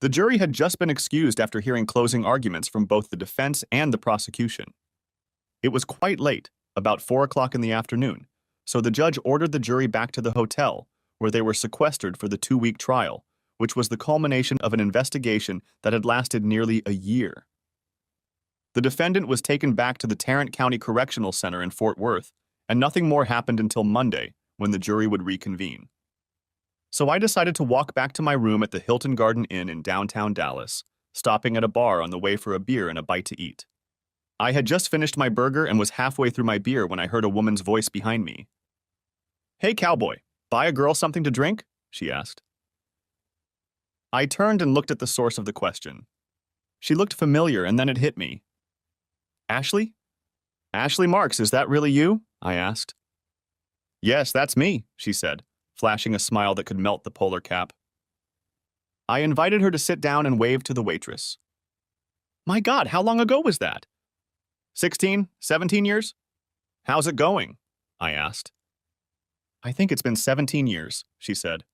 The jury had just been excused after hearing closing arguments from both the defense and the prosecution. It was quite late, about 4 o'clock in the afternoon, so the judge ordered the jury back to the hotel, where they were sequestered for the 2-week trial, which was the culmination of an investigation that had lasted nearly a year. The defendant was taken back to the Tarrant County Correctional Center in Fort Worth, and nothing more happened until Monday, when the jury would reconvene. So I decided to walk back to my room at the Hilton Garden Inn in downtown Dallas, stopping at a bar on the way for a beer and a bite to eat. I had just finished my burger and was halfway through my beer when I heard a woman's voice behind me. "Hey, cowboy, buy a girl something to drink?" she asked. I turned and looked at the source of the question. She looked familiar, and then it hit me. "Ashley? Ashley Marks, is that really you?" I asked. "Yes, that's me," she said, flashing a smile that could melt the polar cap. I invited her to sit down and waved to the waitress. "My God, how long ago was that? 16, 17 years? How's it going?" I asked. "I think it's been 17 years, she said.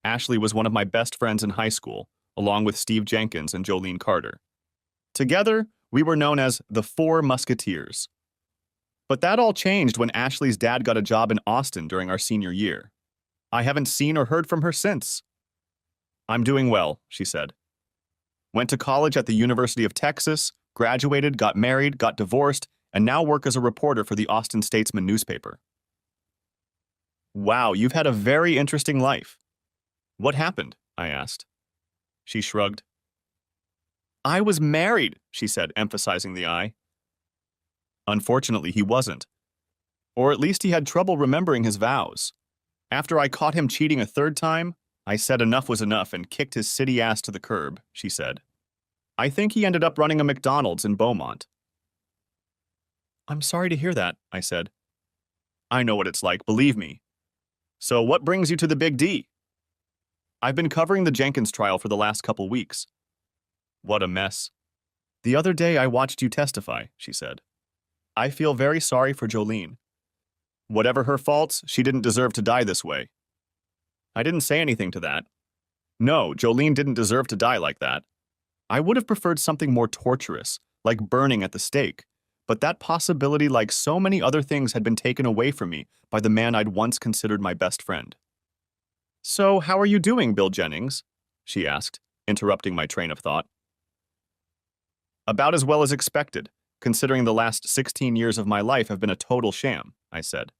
Ashley was one of my best friends in high school, along with Steve Jenkins and Jolene Carter. Together, we were known as the Four Musketeers. But that all changed when Ashley's dad got a job in Austin during our senior year. I haven't seen or heard from her since. "I'm doing well," she said. "Went to college at the University of Texas, graduated, got married, got divorced, and now work as a reporter for the Austin Statesman newspaper." "Wow, you've had a very interesting life. What happened?" I asked. She shrugged. "I was married," she said, emphasizing the I. Unfortunately, he wasn't. Or at least he had trouble remembering his vows. After I caught him cheating a third time, I said enough was enough and kicked his city ass to the curb, she said. I think he ended up running a McDonald's in Beaumont. "I'm sorry to hear that," I said. "I know what it's like, believe me. So what brings you to the Big D?" "I've been covering the Jenkins trial for the last couple weeks." "What a mess." "The other day I watched you testify," she said. "I feel very sorry for Jolene. Whatever her faults, she didn't deserve to die this way." I didn't say anything to that. No, Jolene didn't deserve to die like that. I would have preferred something more torturous, like burning at the stake, but that possibility, like so many other things, had been taken away from me by the man I'd once considered my best friend. "So, how are you doing, Bill Jennings?" she asked, interrupting my train of thought. "About as well as expected, considering the last 16 years of my life have been a total sham," I said.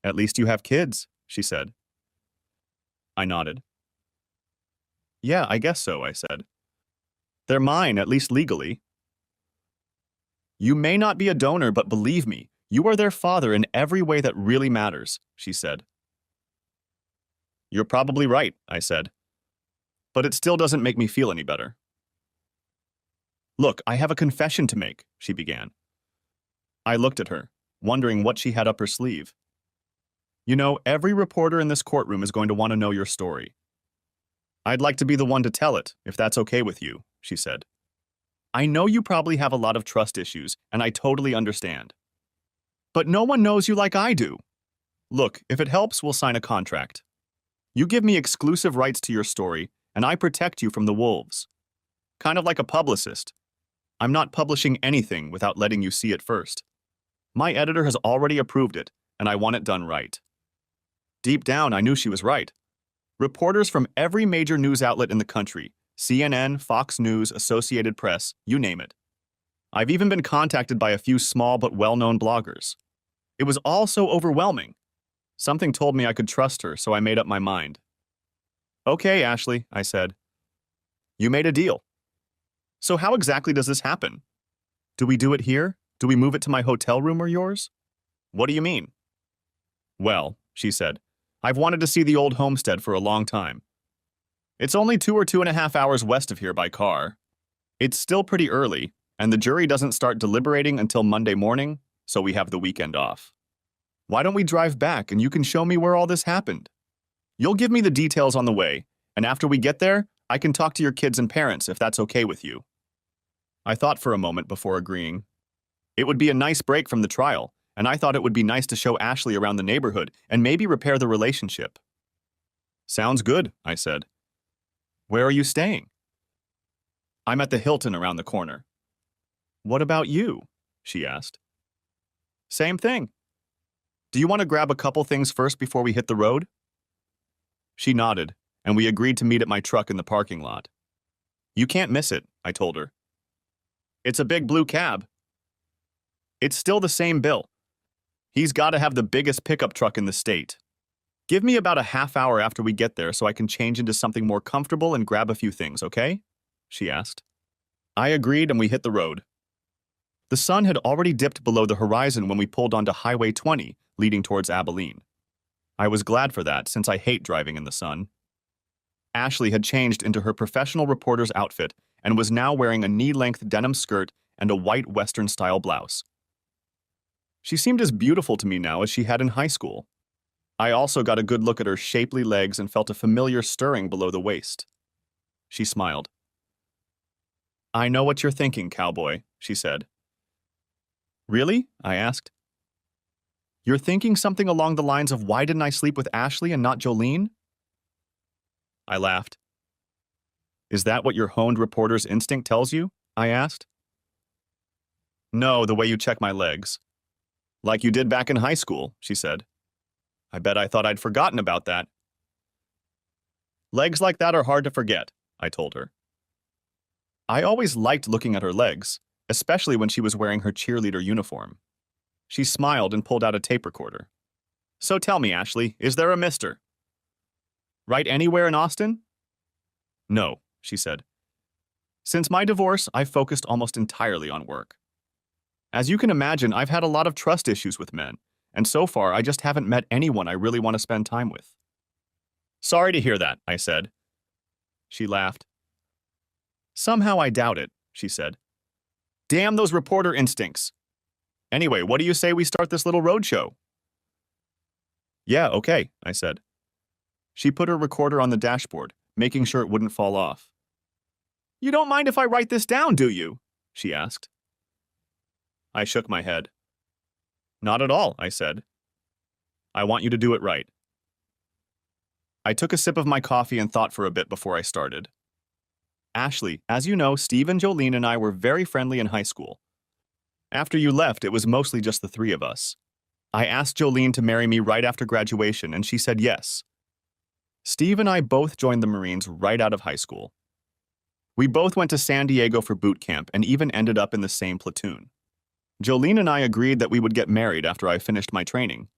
"At least you have kids," she said. I nodded. "Yeah, I guess so," I said. "They're mine, at least legally." "You may not be a donor, but believe me, you are their father in every way that really matters," she said. "You're probably right," I said. "But it still doesn't make me feel any better." "Look, I have a confession to make," she began. I looked at her, wondering what she had up her sleeve. "You know, every reporter in this courtroom is going to want to know your story. I'd like to be the one to tell it, if that's okay with you," she said. "I know you probably have a lot of trust issues, and I totally understand. But no one knows you like I do. Look, if it helps, we'll sign a contract. You give me exclusive rights to your story, and I protect you from the wolves. Kind of like a publicist. I'm not publishing anything without letting you see it first. My editor has already approved it, and I want it done right." Deep down, I knew she was right. Reporters from every major news outlet in the country, CNN, Fox News, Associated Press, you name it. I've even been contacted by a few small but well-known bloggers. It was all so overwhelming. Something told me I could trust her, so I made up my mind. "Okay, Ashley," I said. "You made a deal. So how exactly does this happen? Do we do it here? Do we move it to my hotel room or yours?" "What do you mean?" "Well," she said, "I've wanted to see the old homestead for a long time. It's only 2 or 2.5 hours west of here by car. It's still pretty early, and the jury doesn't start deliberating until Monday morning, so we have the weekend off. Why don't we drive back and you can show me where all this happened? You'll give me the details on the way, and after we get there, I can talk to your kids and parents if that's okay with you." I thought for a moment before agreeing. It would be a nice break from the trial, and I thought it would be nice to show Ashley around the neighborhood and maybe repair the relationship. "Sounds good," I said. Where are you staying? I'm at the Hilton around the corner. What about you? She asked. Same thing. Do you want to grab a couple things first before we hit the road? She nodded, and we agreed to meet at my truck in the parking lot. You can't miss it, I told her. It's a big blue cab. It's still the same bill. He's got to have the biggest pickup truck in the state. Give me about a half hour after we get there so I can change into something more comfortable and grab a few things, okay? She asked. I agreed and we hit the road. The sun had already dipped below the horizon when we pulled onto Highway 20, leading towards Abilene. I was glad for that, since I hate driving in the sun. Ashley had changed into her professional reporter's outfit and was now wearing a knee-length denim skirt and a white Western-style blouse. She seemed as beautiful to me now as she had in high school. I also got a good look at her shapely legs and felt a familiar stirring below the waist. She smiled. I know what you're thinking, cowboy, she said. Really? I asked. You're thinking something along the lines of why didn't I sleep with Ashley and not Jolene? I laughed. Is that what your honed reporter's instinct tells you? I asked. No, the way you check my legs. Like you did back in high school, she said. I bet I thought I'd forgotten about that. Legs like that are hard to forget, I told her. I always liked looking at her legs, especially when she was wearing her cheerleader uniform. She smiled and pulled out a tape recorder. So tell me, Ashley, is there a mister? Right anywhere in Austin? No, she said. Since my divorce, I've focused almost entirely on work. As you can imagine, I've had a lot of trust issues with men, and so far I just haven't met anyone I really want to spend time with. Sorry to hear that, I said. She laughed. Somehow I doubt it, she said. Damn those reporter instincts. Anyway, what do you say we start this little roadshow? Yeah, okay, I said. She put her recorder on the dashboard, making sure it wouldn't fall off. You don't mind if I write this down, do you? She asked. I shook my head. Not at all, I said. I want you to do it right. I took a sip of my coffee and thought for a bit before I started. Ashley, as you know, Steve and Jolene and I were very friendly in high school. After you left, it was mostly just the three of us. I asked Jolene to marry me right after graduation, and she said yes. Steve and I both joined the Marines right out of high school. We both went to San Diego for boot camp and even ended up in the same platoon. Jolene and I agreed that we would get married after I finished my training.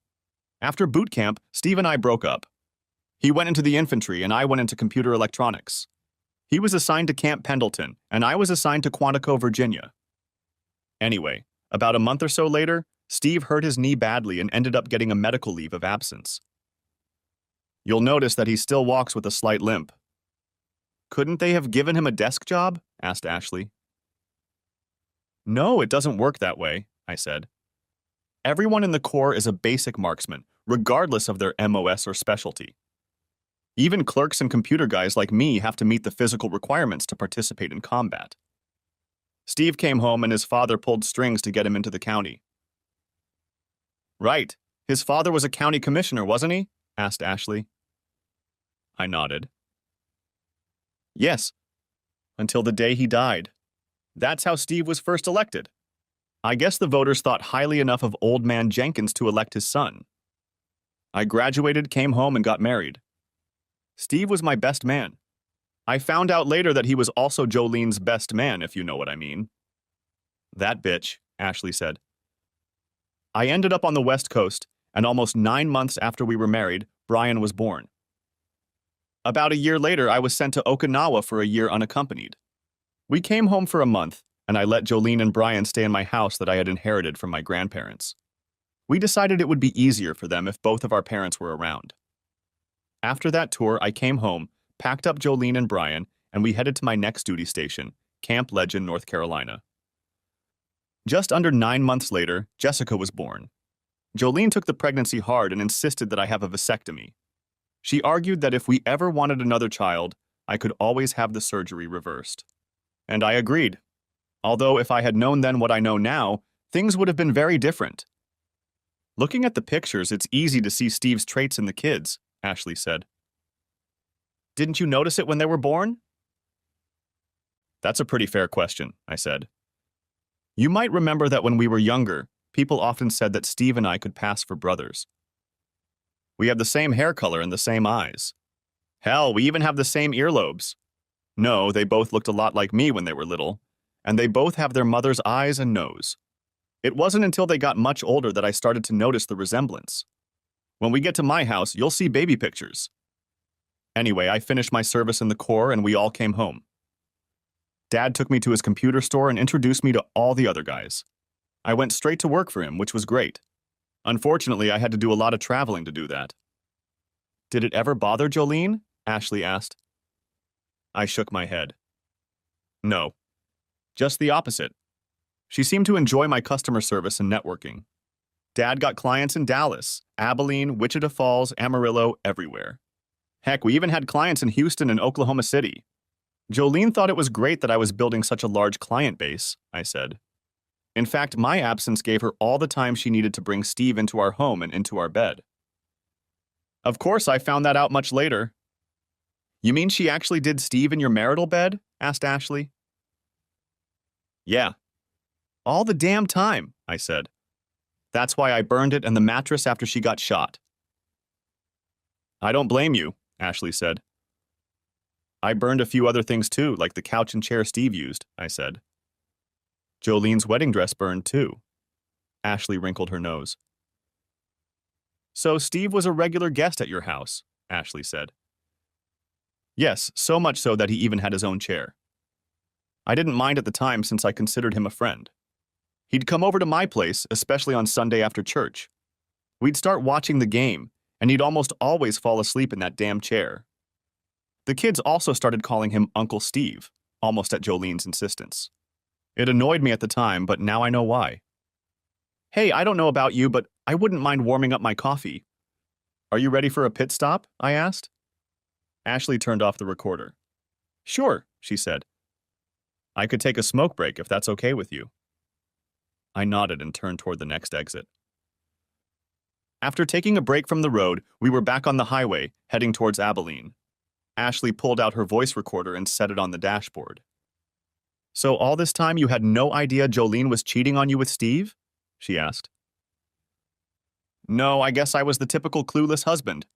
After boot camp, Steve and I broke up. He went into the infantry and I went into computer electronics. He was assigned to Camp Pendleton, and I was assigned to Quantico, Virginia. Anyway, about a month or so later, Steve hurt his knee badly and ended up getting a medical leave of absence. You'll notice that he still walks with a slight limp. Couldn't they have given him a desk job? Asked Ashley. No, it doesn't work that way, I said. Everyone in the Corps is a basic marksman, regardless of their MOS or specialty. Even clerks and computer guys like me have to meet the physical requirements to participate in combat. Steve came home and his father pulled strings to get him into the county. Right. His father was a county commissioner, wasn't he? Asked Ashley. I nodded. Yes. Until the day he died. That's how Steve was first elected. I guess the voters thought highly enough of old man Jenkins to elect his son. I graduated, came home, and got married. Steve was my best man. I found out later that he was also Jolene's best man, if you know what I mean. That bitch, Ashley said. I ended up on the West Coast, and almost 9 months after we were married, Brian was born. About a year later, I was sent to Okinawa for a year unaccompanied. We came home for a month, and I let Jolene and Brian stay in my house that I had inherited from my grandparents. We decided it would be easier for them if both of our parents were around. After that tour, I came home, packed up Jolene and Brian, and we headed to my next duty station, Camp Legend, North Carolina. Just under 9 months later, Jessica was born. Jolene took the pregnancy hard and insisted that I have a vasectomy. She argued that if we ever wanted another child, I could always have the surgery reversed. And I agreed. Although if I had known then what I know now, things would have been very different. Looking at the pictures, it's easy to see Steve's traits in the kids, Ashley said. Didn't you notice it when they were born? That's a pretty fair question, I said. You might remember that when we were younger, people often said that Steve and I could pass for brothers. We have the same hair color and the same eyes. Hell, we even have the same earlobes. No, they both looked a lot like me when they were little, and they both have their mother's eyes and nose. It wasn't until they got much older that I started to notice the resemblance. When we get to my house, you'll see baby pictures. Anyway, I finished my service in the Corps and we all came home. Dad took me to his computer store and introduced me to all the other guys. I went straight to work for him, which was great. Unfortunately, I had to do a lot of traveling to do that. Did it ever bother Jolene? Ashley asked. I shook my head. No. Just the opposite. She seemed to enjoy my customer service and networking. Dad got clients in Dallas, Abilene, Wichita Falls, Amarillo, everywhere. Heck, we even had clients in Houston and Oklahoma City. Jolene thought it was great that I was building such a large client base, I said. In fact, my absence gave her all the time she needed to bring Steve into our home and into our bed. Of course, I found that out much later. You mean she actually did Steve in your marital bed? Asked Ashley. Yeah. All the damn time, I said. That's why I burned it and the mattress after she got shot. I don't blame you, Ashley said. I burned a few other things too, like the couch and chair Steve used, I said. Jolene's wedding dress burned too. Ashley wrinkled her nose. So Steve was a regular guest at your house, Ashley said. Yes, so much so that he even had his own chair. I didn't mind at the time since I considered him a friend. He'd come over to my place, especially on Sunday after church. We'd start watching the game, and he'd almost always fall asleep in that damn chair. The kids also started calling him Uncle Steve, almost at Jolene's insistence. It annoyed me at the time, but now I know why. Hey, I don't know about you, but I wouldn't mind warming up my coffee. Are you ready for a pit stop? I asked. Ashley turned off the recorder. Sure, she said. I could take a smoke break if that's okay with you. I nodded and turned toward the next exit. After taking a break from the road, we were back on the highway, heading towards Abilene. Ashley pulled out her voice recorder and set it on the dashboard. So all this time you had no idea Jolene was cheating on you with Steve? She asked. No, I guess I was the typical clueless husband.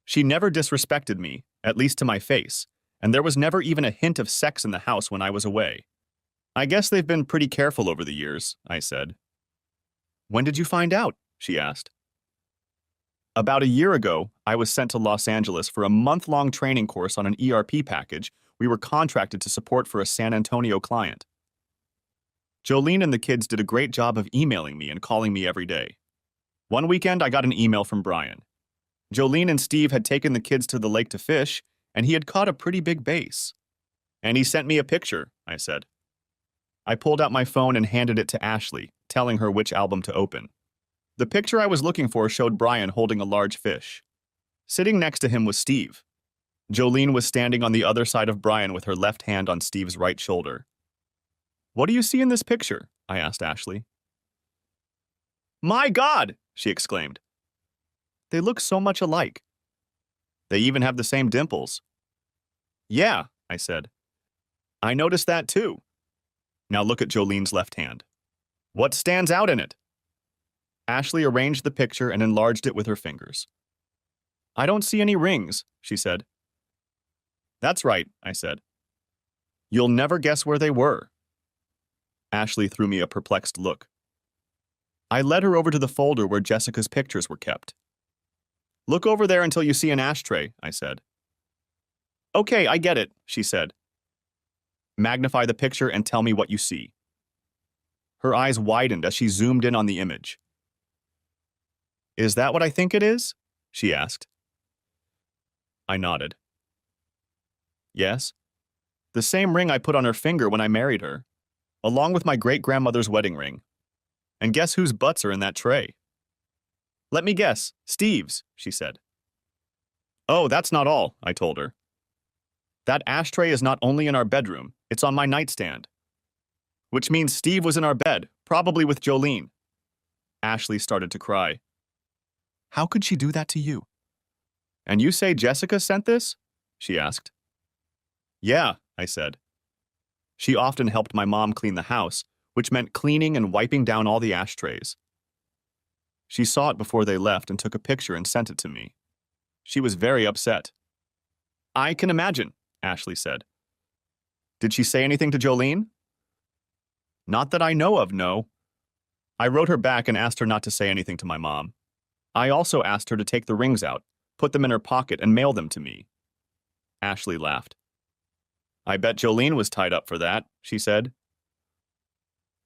She never disrespected me, at least to my face, and there was never even a hint of sex in the house when I was away. I guess they've been pretty careful over the years, I said. When did you find out? She asked. About a year ago, I was sent to Los Angeles for a month-long training course on an ERP package we were contracted to support for a San Antonio client. Jolene and the kids did a great job of emailing me and calling me every day. One weekend, I got an email from Brian. Jolene and Steve had taken the kids to the lake to fish, and he had caught a pretty big bass. And he sent me a picture, I said. I pulled out my phone and handed it to Ashley, telling her which album to open. The picture I was looking for showed Brian holding a large fish. Sitting next to him was Steve. Jolene was standing on the other side of Brian with her left hand on Steve's right shoulder. What do you see in this picture? I asked Ashley. My God! She exclaimed. They look so much alike. They even have the same dimples. Yeah, I said. I noticed that too. Now look at Jolene's left hand. What stands out in it? Ashley arranged the picture and enlarged it with her fingers. I don't see any rings, she said. That's right, I said. You'll never guess where they were. Ashley threw me a perplexed look. I led her over to the folder where Jessica's pictures were kept. Look over there until you see an ashtray, I said. Okay, I get it, she said. Magnify the picture and tell me what you see. Her eyes widened as she zoomed in on the image. Is that what I think it is? She asked. I nodded. Yes. The same ring I put on her finger when I married her, along with my great-grandmother's wedding ring. And guess whose butts are in that tray? Let me guess, Steve's, she said. Oh, that's not all, I told her. That ashtray is not only in our bedroom, it's on my nightstand. Which means Steve was in our bed, probably with Jolene. Ashley started to cry. How could she do that to you? And you say Jessica sent this? she asked. Yeah, I said. She often helped my mom clean the house, which meant cleaning and wiping down all the ashtrays. She saw it before they left and took a picture and sent it to me. She was very upset. I can imagine, Ashley said. Did she say anything to Jolene? Not that I know of, no. I wrote her back and asked her not to say anything to my mom. I also asked her to take the rings out, put them in her pocket, and mail them to me. Ashley laughed. I bet Jolene was tied up for that, she said.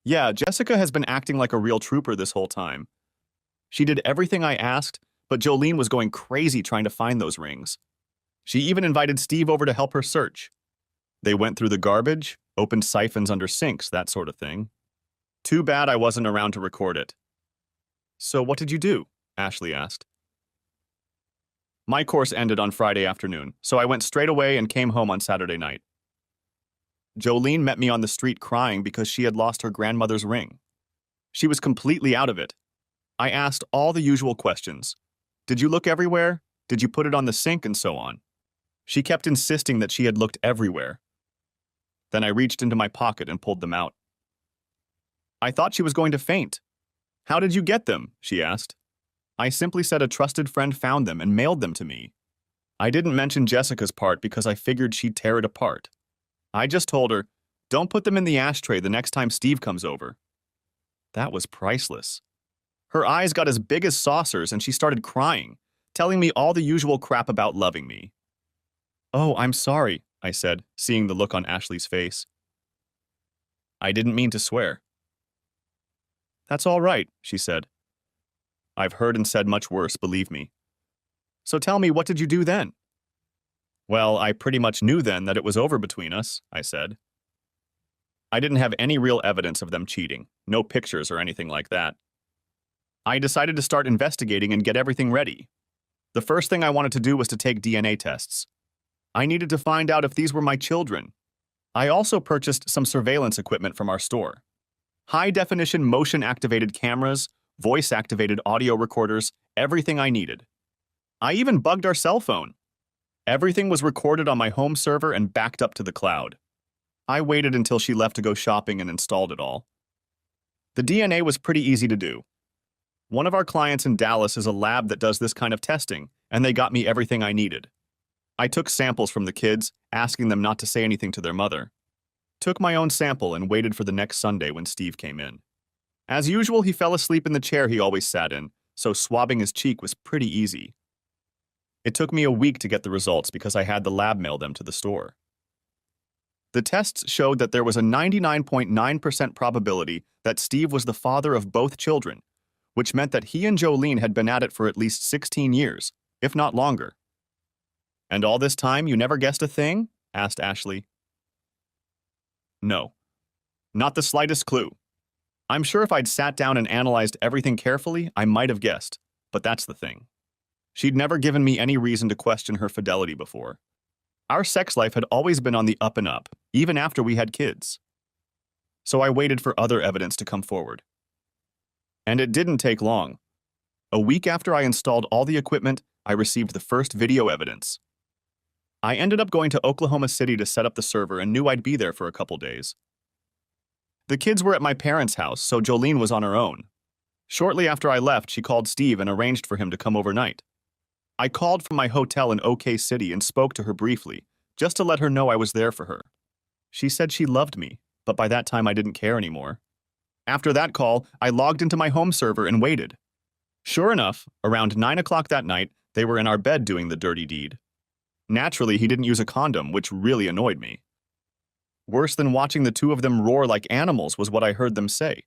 Yeah, Jessica has been acting like a real trooper this whole time. She did everything I asked, but Jolene was going crazy trying to find those rings. She even invited Steve over to help her search. They went through the garbage, opened siphons under sinks, that sort of thing. Too bad I wasn't around to record it. So what did you do? Ashley asked. My course ended on Friday afternoon, so I went straight away and came home on Saturday night. Jolene met me on the street crying because she had lost her grandmother's ring. She was completely out of it. I asked all the usual questions. Did you look everywhere? Did you put it on the sink? And so on. She kept insisting that she had looked everywhere. Then I reached into my pocket and pulled them out. I thought she was going to faint. How did you get them? She asked. I simply said a trusted friend found them and mailed them to me. I didn't mention Jessica's part because I figured she'd tear it apart. I just told her, don't put them in the ashtray the next time Steve comes over. That was priceless. Her eyes got as big as saucers and she started crying, telling me all the usual crap about loving me. Oh, I'm sorry, I said, seeing the look on Ashley's face. I didn't mean to swear. That's all right, she said. I've heard and said much worse, believe me. So tell me, what did you do then? Well, I pretty much knew then that it was over between us, I said. I didn't have any real evidence of them cheating, no pictures or anything like that. I decided to start investigating and get everything ready. The first thing I wanted to do was to take DNA tests. I needed to find out if these were my children. I also purchased some surveillance equipment from our store. High-definition motion-activated cameras, voice-activated audio recorders, everything I needed. I even bugged our cell phone. Everything was recorded on my home server and backed up to the cloud. I waited until she left to go shopping and installed it all. The DNA was pretty easy to do. One of our clients in Dallas is a lab that does this kind of testing, and they got me everything I needed. I took samples from the kids, asking them not to say anything to their mother. Took my own sample and waited for the next Sunday when Steve came in. As usual, he fell asleep in the chair he always sat in, so swabbing his cheek was pretty easy. It took me a week to get the results because I had the lab mail them to the store. The tests showed that there was a 99.9% probability that Steve was the father of both children, which meant that he and Jolene had been at it for at least 16 years, if not longer. And all this time you never guessed a thing? Asked Ashley. No. Not the slightest clue. I'm sure if I'd sat down and analyzed everything carefully, I might have guessed, but that's the thing. She'd never given me any reason to question her fidelity before. Our sex life had always been on the up and up, even after we had kids. So I waited for other evidence to come forward. And it didn't take long. A week after I installed all the equipment, I received the first video evidence. I ended up going to Oklahoma City to set up the server and knew I'd be there for a couple days. The kids were at my parents' house, so Jolene was on her own. Shortly after I left, she called Steve and arranged for him to come overnight. I called from my hotel in OK City and spoke to her briefly, just to let her know I was there for her. She said she loved me, but by that time I didn't care anymore. After that call, I logged into my home server and waited. Sure enough, around 9 o'clock that night, they were in our bed doing the dirty deed. Naturally, he didn't use a condom, which really annoyed me. Worse than watching the two of them roar like animals was what I heard them say.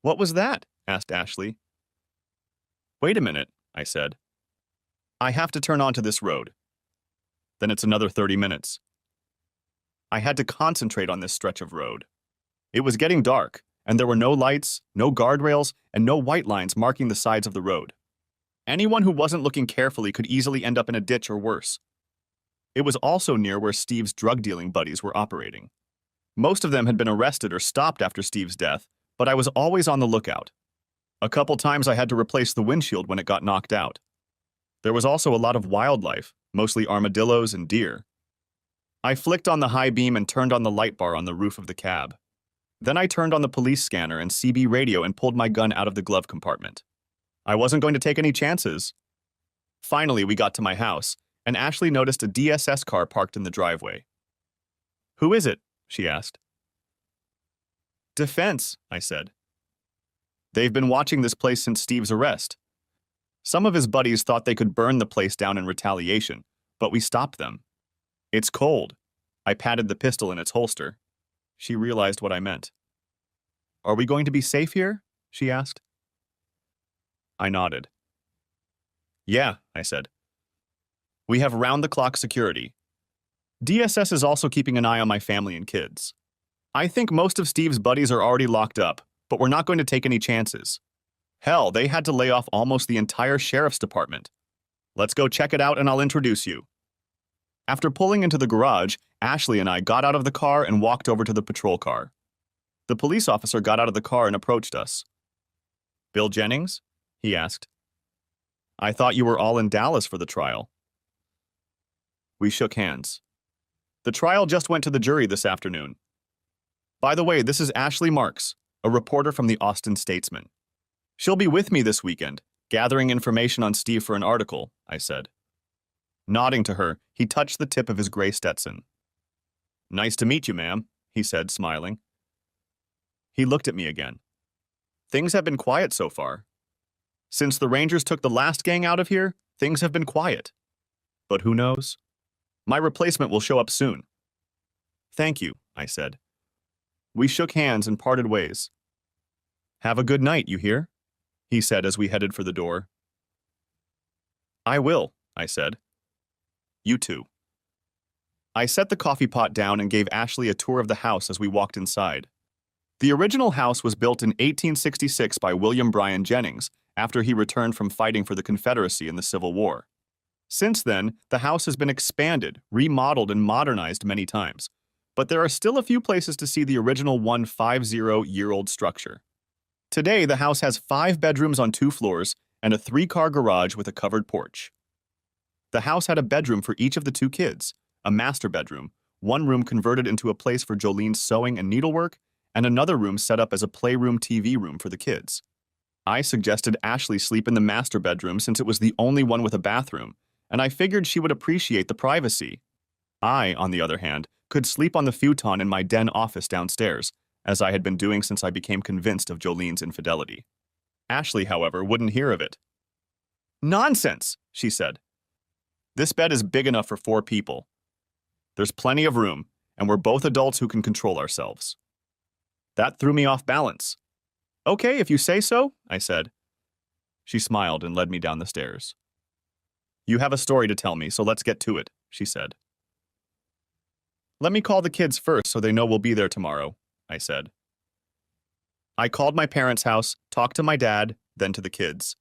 What was that? Asked Ashley. Wait a minute, I said. I have to turn onto this road. Then it's another 30 minutes. I had to concentrate on this stretch of road. It was getting dark, and there were no lights, no guardrails, and no white lines marking the sides of the road. Anyone who wasn't looking carefully could easily end up in a ditch or worse. It was also near where Steve's drug-dealing buddies were operating. Most of them had been arrested or stopped after Steve's death, but I was always on the lookout. A couple times I had to replace the windshield when it got knocked out. There was also a lot of wildlife, mostly armadillos and deer. I flicked on the high beam and turned on the light bar on the roof of the cab. Then I turned on the police scanner and CB radio and pulled my gun out of the glove compartment. I wasn't going to take any chances. Finally, we got to my house, and Ashley noticed a DSS car parked in the driveway. "Who is it?" she asked. "Defense," I said. "They've been watching this place since Steve's arrest. Some of his buddies thought they could burn the place down in retaliation, but we stopped them. It's cold." I patted the pistol in its holster. She realized what I meant. "Are we going to be safe here?" she asked. I nodded. "Yeah," I said. "We have round-the-clock security. DSS is also keeping an eye on my family and kids. I think most of Steve's buddies are already locked up, but we're not going to take any chances. Hell, they had to lay off almost the entire sheriff's department. Let's go check it out and I'll introduce you." After pulling into the garage, Ashley and I got out of the car and walked over to the patrol car. The police officer got out of the car and approached us. "Bill Jennings?" he asked. "I thought you were all in Dallas for the trial." We shook hands. "The trial just went to the jury this afternoon. By the way, this is Ashley Marks, a reporter from the Austin Statesman. She'll be with me this weekend, gathering information on Steve for an article," I said. Nodding to her, he touched the tip of his gray Stetson. "Nice to meet you, ma'am," he said, smiling. He looked at me again. "Things have been quiet so far. Since the Rangers took the last gang out of here, things have been quiet. But who knows? My replacement will show up soon." "Thank you," I said. We shook hands and parted ways. "Have a good night, you hear?" he said as we headed for the door. "I will," I said. "You too." I set the coffee pot down and gave Ashley a tour of the house as we walked inside. The original house was built in 1866 by William Bryan Jennings after he returned from fighting for the Confederacy in the Civil War. Since then, the house has been expanded, remodeled, and modernized many times, but there are still a few places to see the original 150-year-old structure. Today, the house has 5 bedrooms on 2 floors and a 3-car garage with a covered porch. The house had a bedroom for each of the 2 kids, a master bedroom, one room converted into a place for Jolene's sewing and needlework, and another room set up as a playroom TV room for the kids. I suggested Ashley sleep in the master bedroom since it was the only one with a bathroom, and I figured she would appreciate the privacy. I, on the other hand, could sleep on the futon in my den office downstairs, as I had been doing since I became convinced of Jolene's infidelity. Ashley, however, wouldn't hear of it. "Nonsense," she said. "This bed is big enough for 4 people. There's plenty of room, and we're both adults who can control ourselves." That threw me off balance. "Okay, if you say so," I said. She smiled and led me down the stairs. "You have a story to tell me, so let's get to it," she said. "Let me call the kids first so they know we'll be there tomorrow," I said. I called my parents' house, talked to my dad, then to the kids.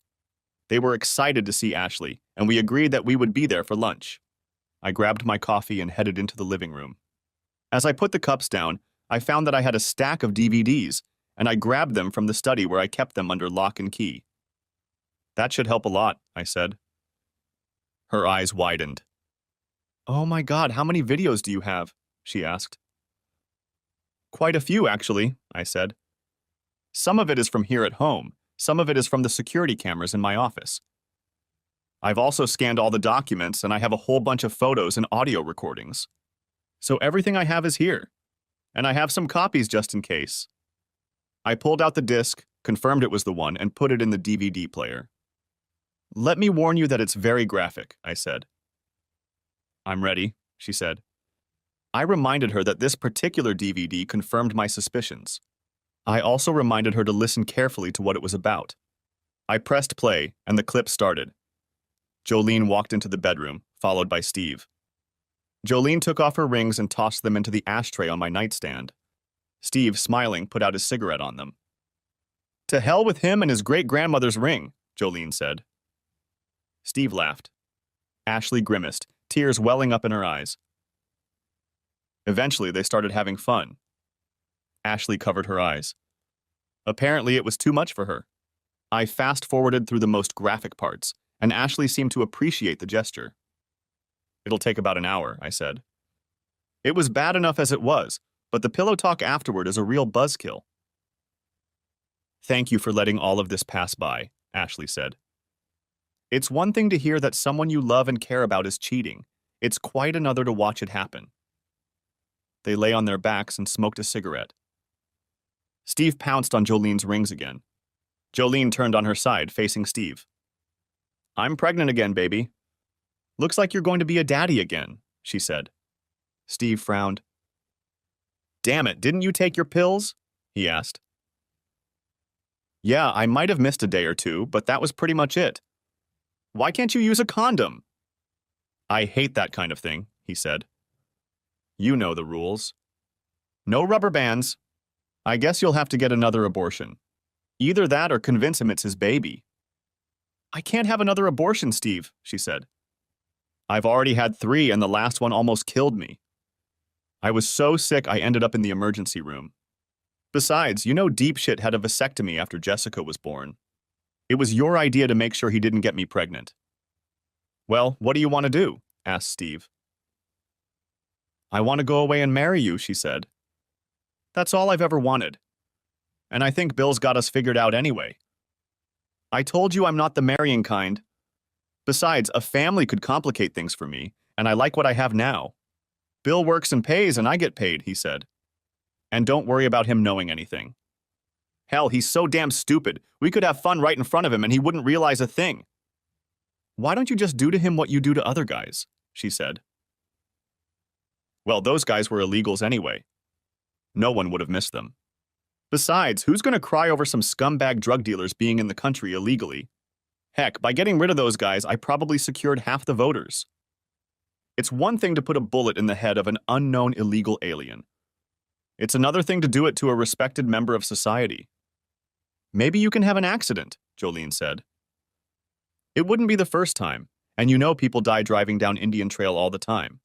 They were excited to see Ashley, and we agreed that we would be there for lunch. I grabbed my coffee and headed into the living room. As I put the cups down, I found that I had a stack of DVDs, and I grabbed them from the study where I kept them under lock and key. "That should help a lot," I said. Her eyes widened. "Oh my God, how many videos do you have?" she asked. "Quite a few, actually," I said. "Some of it is from here at home. Some of it is from the security cameras in my office. I've also scanned all the documents, and I have a whole bunch of photos and audio recordings. So everything I have is here. And I have some copies just in case." I pulled out the disc, confirmed it was the one, and put it in the DVD player. "Let me warn you that it's very graphic," I said. "I'm ready," she said. I reminded her that this particular DVD confirmed my suspicions. I also reminded her to listen carefully to what it was about. I pressed play, and the clip started. Jolene walked into the bedroom, followed by Steve. Jolene took off her rings and tossed them into the ashtray on my nightstand. Steve, smiling, put out his cigarette on them. "To hell with him and his great-grandmother's ring," Jolene said. Steve laughed. Ashley grimaced, tears welling up in her eyes. Eventually, they started having fun. Ashley covered her eyes. Apparently, it was too much for her. I fast-forwarded through the most graphic parts, and Ashley seemed to appreciate the gesture. It'll take about an hour, I said. It was bad enough as it was, but the pillow talk afterward is a real buzzkill. Thank you for letting all of this pass by, Ashley said. It's one thing to hear that someone you love and care about is cheating. It's quite another to watch it happen. They lay on their backs and smoked a cigarette. Steve pounced on Jolene's rings again. Jolene turned on her side, facing Steve. I'm pregnant again, baby. Looks like you're going to be a daddy again, she said. Steve frowned. Damn it, didn't you take your pills? He asked. Yeah, I might have missed a day or two, but that was pretty much it. Why can't you use a condom? I hate that kind of thing, he said. You know the rules. No rubber bands. I guess you'll have to get another abortion. Either that or convince him it's his baby. I can't have another abortion, Steve, she said. I've already had 3 and the last one almost killed me. I was so sick I ended up in the emergency room. Besides, you know Deep Shit had a vasectomy after Jessica was born. It was your idea to make sure he didn't get me pregnant. Well, what do you want to do? Asked Steve. I want to go away and marry you, she said. That's all I've ever wanted. And I think Bill's got us figured out anyway. I told you I'm not the marrying kind. Besides, a family could complicate things for me, and I like what I have now. Bill works and pays, and I get paid, he said. And don't worry about him knowing anything. Hell, he's so damn stupid. We could have fun right in front of him, and he wouldn't realize a thing. Why don't you just do to him what you do to other guys? She said. Well, those guys were illegals anyway. No one would have missed them. Besides, who's going to cry over some scumbag drug dealers being in the country illegally? Heck, by getting rid of those guys, I probably secured half the voters. It's one thing to put a bullet in the head of an unknown illegal alien. It's another thing to do it to a respected member of society. Maybe you can have an accident, Jolene said. It wouldn't be the first time, and you know people die driving down Indian Trail all the time.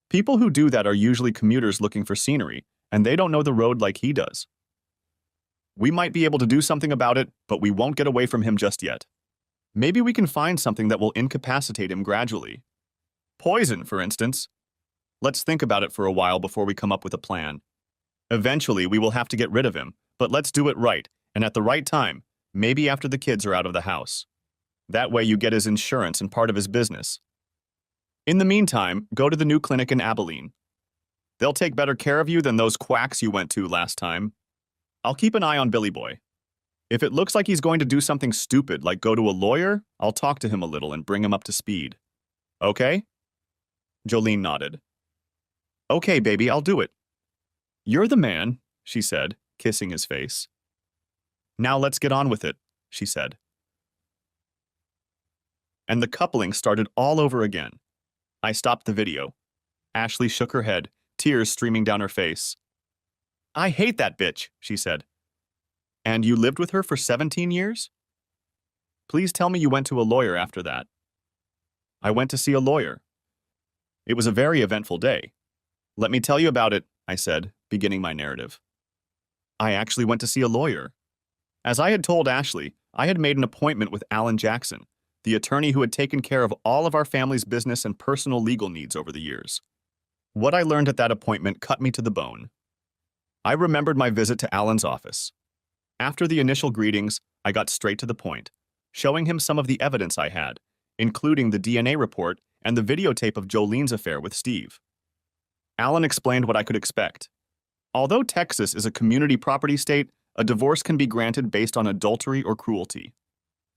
People who do that are usually commuters looking for scenery, and they don't know the road like he does. We might be able to do something about it, but we won't get away from him just yet. Maybe we can find something that will incapacitate him gradually. Poison, for instance. Let's think about it for a while before we come up with a plan. Eventually, we will have to get rid of him, but let's do it right, and at the right time, maybe after the kids are out of the house. That way you get his insurance and part of his business. In the meantime, go to the new clinic in Abilene. They'll take better care of you than those quacks you went to last time. I'll keep an eye on Billy Boy. If it looks like he's going to do something stupid like go to a lawyer, I'll talk to him a little and bring him up to speed. Okay? Jolene nodded. Okay, baby, I'll do it. You're the man, she said, kissing his face. Now let's get on with it, she said. And the coupling started all over again. I stopped the video. Ashley shook her head, tears streaming down her face. I hate that bitch, she said. And you lived with her for 17 years? Please tell me you went to a lawyer after that. I went to see a lawyer. It was a very eventful day. Let me tell you about it, I said, beginning my narrative. I actually went to see a lawyer. As I had told Ashley, I had made an appointment with Alan Jackson, the attorney who had taken care of all of our family's business and personal legal needs over the years. What I learned at that appointment cut me to the bone. I remembered my visit to Alan's office. After the initial greetings, I got straight to the point, showing him some of the evidence I had, including the DNA report and the videotape of Jolene's affair with Steve. Alan explained what I could expect. Although Texas is a community property state, a divorce can be granted based on adultery or cruelty.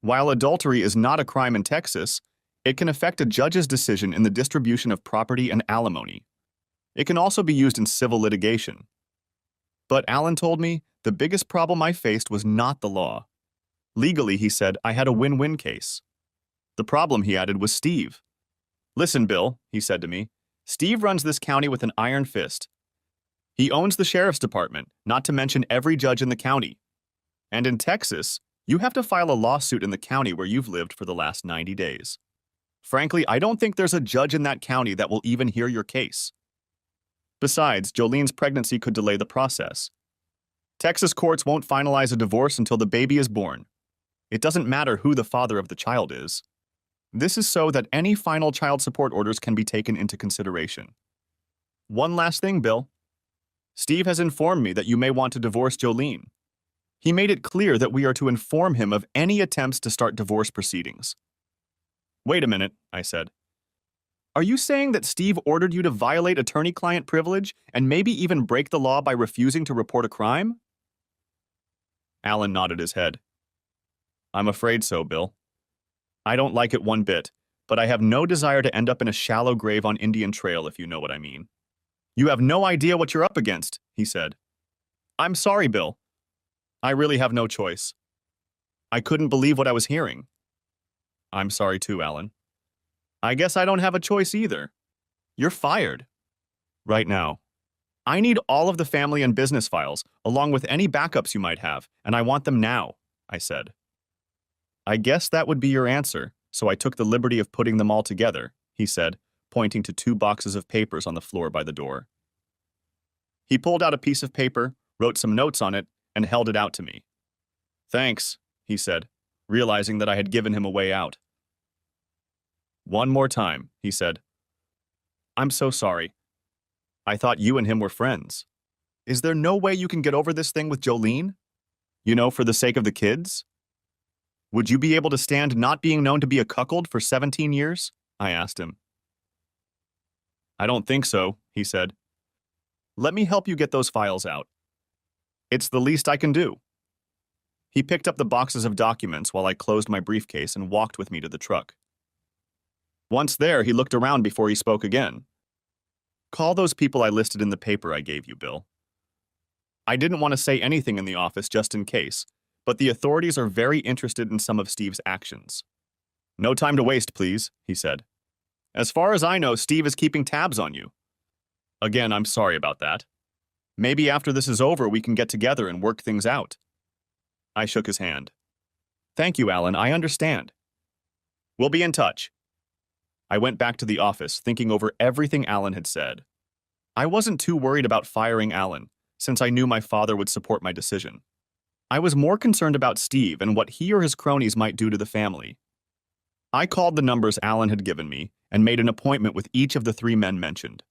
While adultery is not a crime in Texas, it can affect a judge's decision in the distribution of property and alimony. It can also be used in civil litigation. But Alan told me the biggest problem I faced was not the law. Legally, he said, I had a win-win case. The problem, he added, was Steve. Listen, Bill, he said to me, Steve runs this county with an iron fist. He owns the sheriff's department, not to mention every judge in the county. And in Texas, you have to file a lawsuit in the county where you've lived for the last 90 days. Frankly, I don't think there's a judge in that county that will even hear your case. Besides, Jolene's pregnancy could delay the process. Texas courts won't finalize a divorce until the baby is born. It doesn't matter who the father of the child is. This is so that any final child support orders can be taken into consideration. One last thing, Bill. Steve has informed me that you may want to divorce Jolene. He made it clear that we are to inform him of any attempts to start divorce proceedings. Wait a minute, I said. Are you saying that Steve ordered you to violate attorney-client privilege and maybe even break the law by refusing to report a crime? Alan nodded his head. I'm afraid so, Bill. I don't like it one bit, but I have no desire to end up in a shallow grave on Indian Trail, if you know what I mean. You have no idea what you're up against, he said. I'm sorry, Bill. I really have no choice. I couldn't believe what I was hearing. I'm sorry too, Alan. I guess I don't have a choice either. You're fired. Right now. I need all of the family and business files, along with any backups you might have, and I want them now, I said. I guess that would be your answer, so I took the liberty of putting them all together, he said, pointing to 2 boxes of papers on the floor by the door. He pulled out a piece of paper, wrote some notes on it, and held it out to me. Thanks, he said, realizing that I had given him a way out. One more time, he said. I'm so sorry. I thought you and him were friends. Is there no way you can get over this thing with Jolene? You know, for the sake of the kids? Would you be able to stand not being known to be a cuckold for 17 years? I asked him. I don't think so, he said. Let me help you get those files out. It's the least I can do. He picked up the boxes of documents while I closed my briefcase and walked with me to the truck. Once there, he looked around before he spoke again. Call those people I listed in the paper I gave you, Bill. I didn't want to say anything in the office just in case, but the authorities are very interested in some of Steve's actions. No time to waste, please, he said. As far as I know, Steve is keeping tabs on you. Again, I'm sorry about that. Maybe after this is over, we can get together and work things out. I shook his hand. Thank you, Alan, I understand. We'll be in touch. I went back to the office, thinking over everything Alan had said. I wasn't too worried about firing Alan, since I knew my father would support my decision. I was more concerned about Steve and what he or his cronies might do to the family. I called the numbers Alan had given me and made an appointment with each of the 3 men mentioned.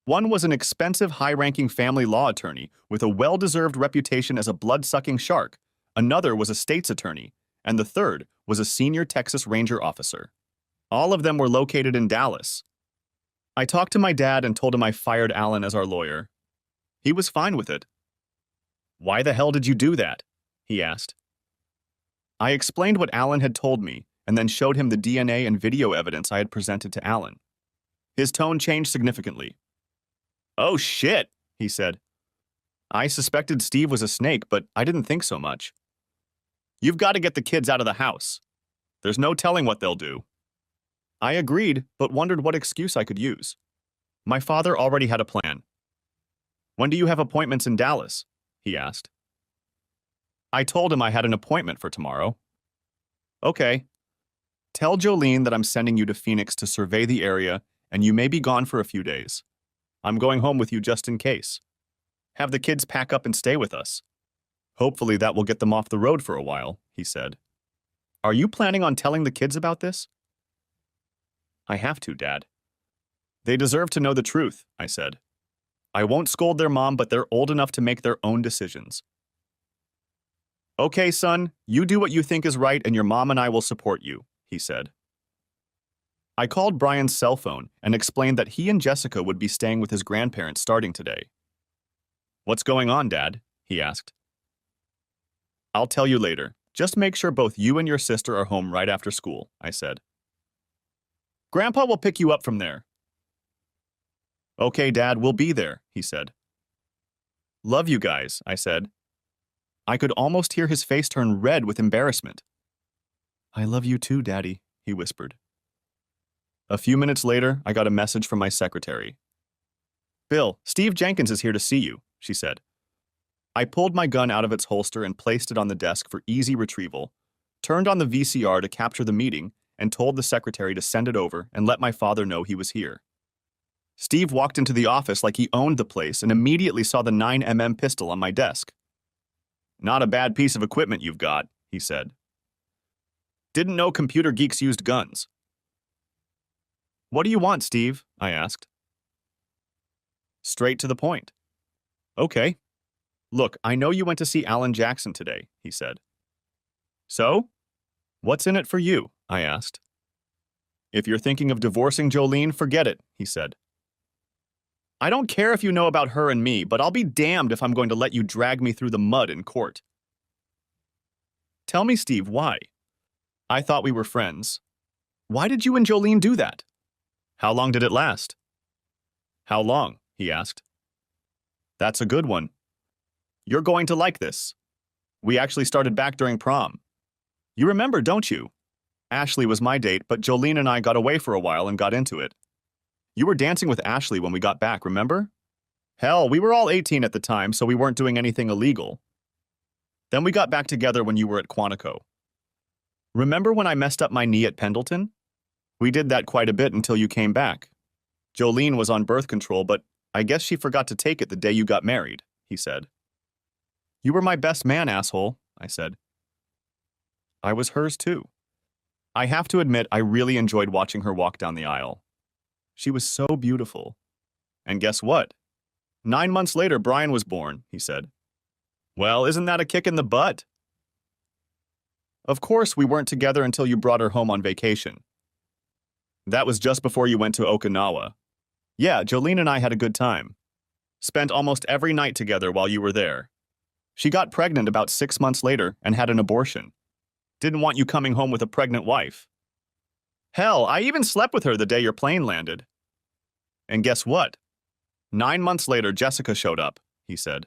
One was an expensive, high-ranking family law attorney with a well-deserved reputation as a blood-sucking shark. Another was a state's attorney, and the third was a senior Texas Ranger officer. All of them were located in Dallas. I talked to my dad and told him I fired Alan as our lawyer. He was fine with it. Why the hell did you do that? He asked. I explained what Alan had told me and then showed him the DNA and video evidence I had presented to Alan. His tone changed significantly. Oh shit, he said. I suspected Steve was a snake, but I didn't think so much. You've got to get the kids out of the house. There's no telling what they'll do. I agreed, but wondered what excuse I could use. My father already had a plan. When do you have appointments in Dallas? He asked. I told him I had an appointment for tomorrow. Okay. Tell Jolene that I'm sending you to Phoenix to survey the area, and you may be gone for a few days. I'm going home with you just in case. Have the kids pack up and stay with us. Hopefully that will get them off the road for a while, he said. Are you planning on telling the kids about this? I have to, Dad. They deserve to know the truth, I said. I won't scold their mom, but they're old enough to make their own decisions. Okay, son, you do what you think is right and your mom and I will support you, he said. I called Brian's cell phone and explained that he and Jessica would be staying with his grandparents starting today. What's going on, Dad? He asked. I'll tell you later. Just make sure both you and your sister are home right after school, I said. Grandpa will pick you up from there. Okay, Dad, we'll be there, he said. Love you guys, I said. I could almost hear his face turn red with embarrassment. I love you too, Daddy, he whispered. A few minutes later, I got a message from my secretary. Bill, Steve Jenkins is here to see you, she said. I pulled my gun out of its holster and placed it on the desk for easy retrieval, turned on the VCR to capture the meeting, and told the secretary to send it over and let my father know he was here. Steve walked into the office like he owned the place and immediately saw the 9mm pistol on my desk. Not a bad piece of equipment you've got, he said. Didn't know computer geeks used guns. What do you want, Steve? I asked. Straight to the point. Okay. Look, I know you went to see Alan Jackson today, he said. So? What's in it for you? I asked. If you're thinking of divorcing Jolene, forget it, he said. I don't care if you know about her and me, but I'll be damned if I'm going to let you drag me through the mud in court. Tell me, Steve, why? I thought we were friends. Why did you and Jolene do that? How long did it last? How long? He asked. That's a good one. You're going to like this. We actually started back during prom. You remember, don't you? Ashley was my date, but Jolene and I got away for a while and got into it. You were dancing with Ashley when we got back, remember? Hell, we were all 18 at the time, so we weren't doing anything illegal. Then we got back together when you were at Quantico. Remember when I messed up my knee at Pendleton? We did that quite a bit until you came back. Jolene was on birth control, but I guess she forgot to take it the day you got married, he said. You were my best man, asshole, I said. I was hers too. I have to admit, I really enjoyed watching her walk down the aisle. She was so beautiful. And guess what? 9 months later, Brian was born, he said. Well, isn't that a kick in the butt? Of course, we weren't together until you brought her home on vacation. That was just before you went to Okinawa. Yeah, Jolene and I had a good time. Spent almost every night together while you were there. She got pregnant about 6 months later and had an abortion. Didn't want you coming home with a pregnant wife. Hell, I even slept with her the day your plane landed. And guess what? 9 months later, Jessica showed up, he said.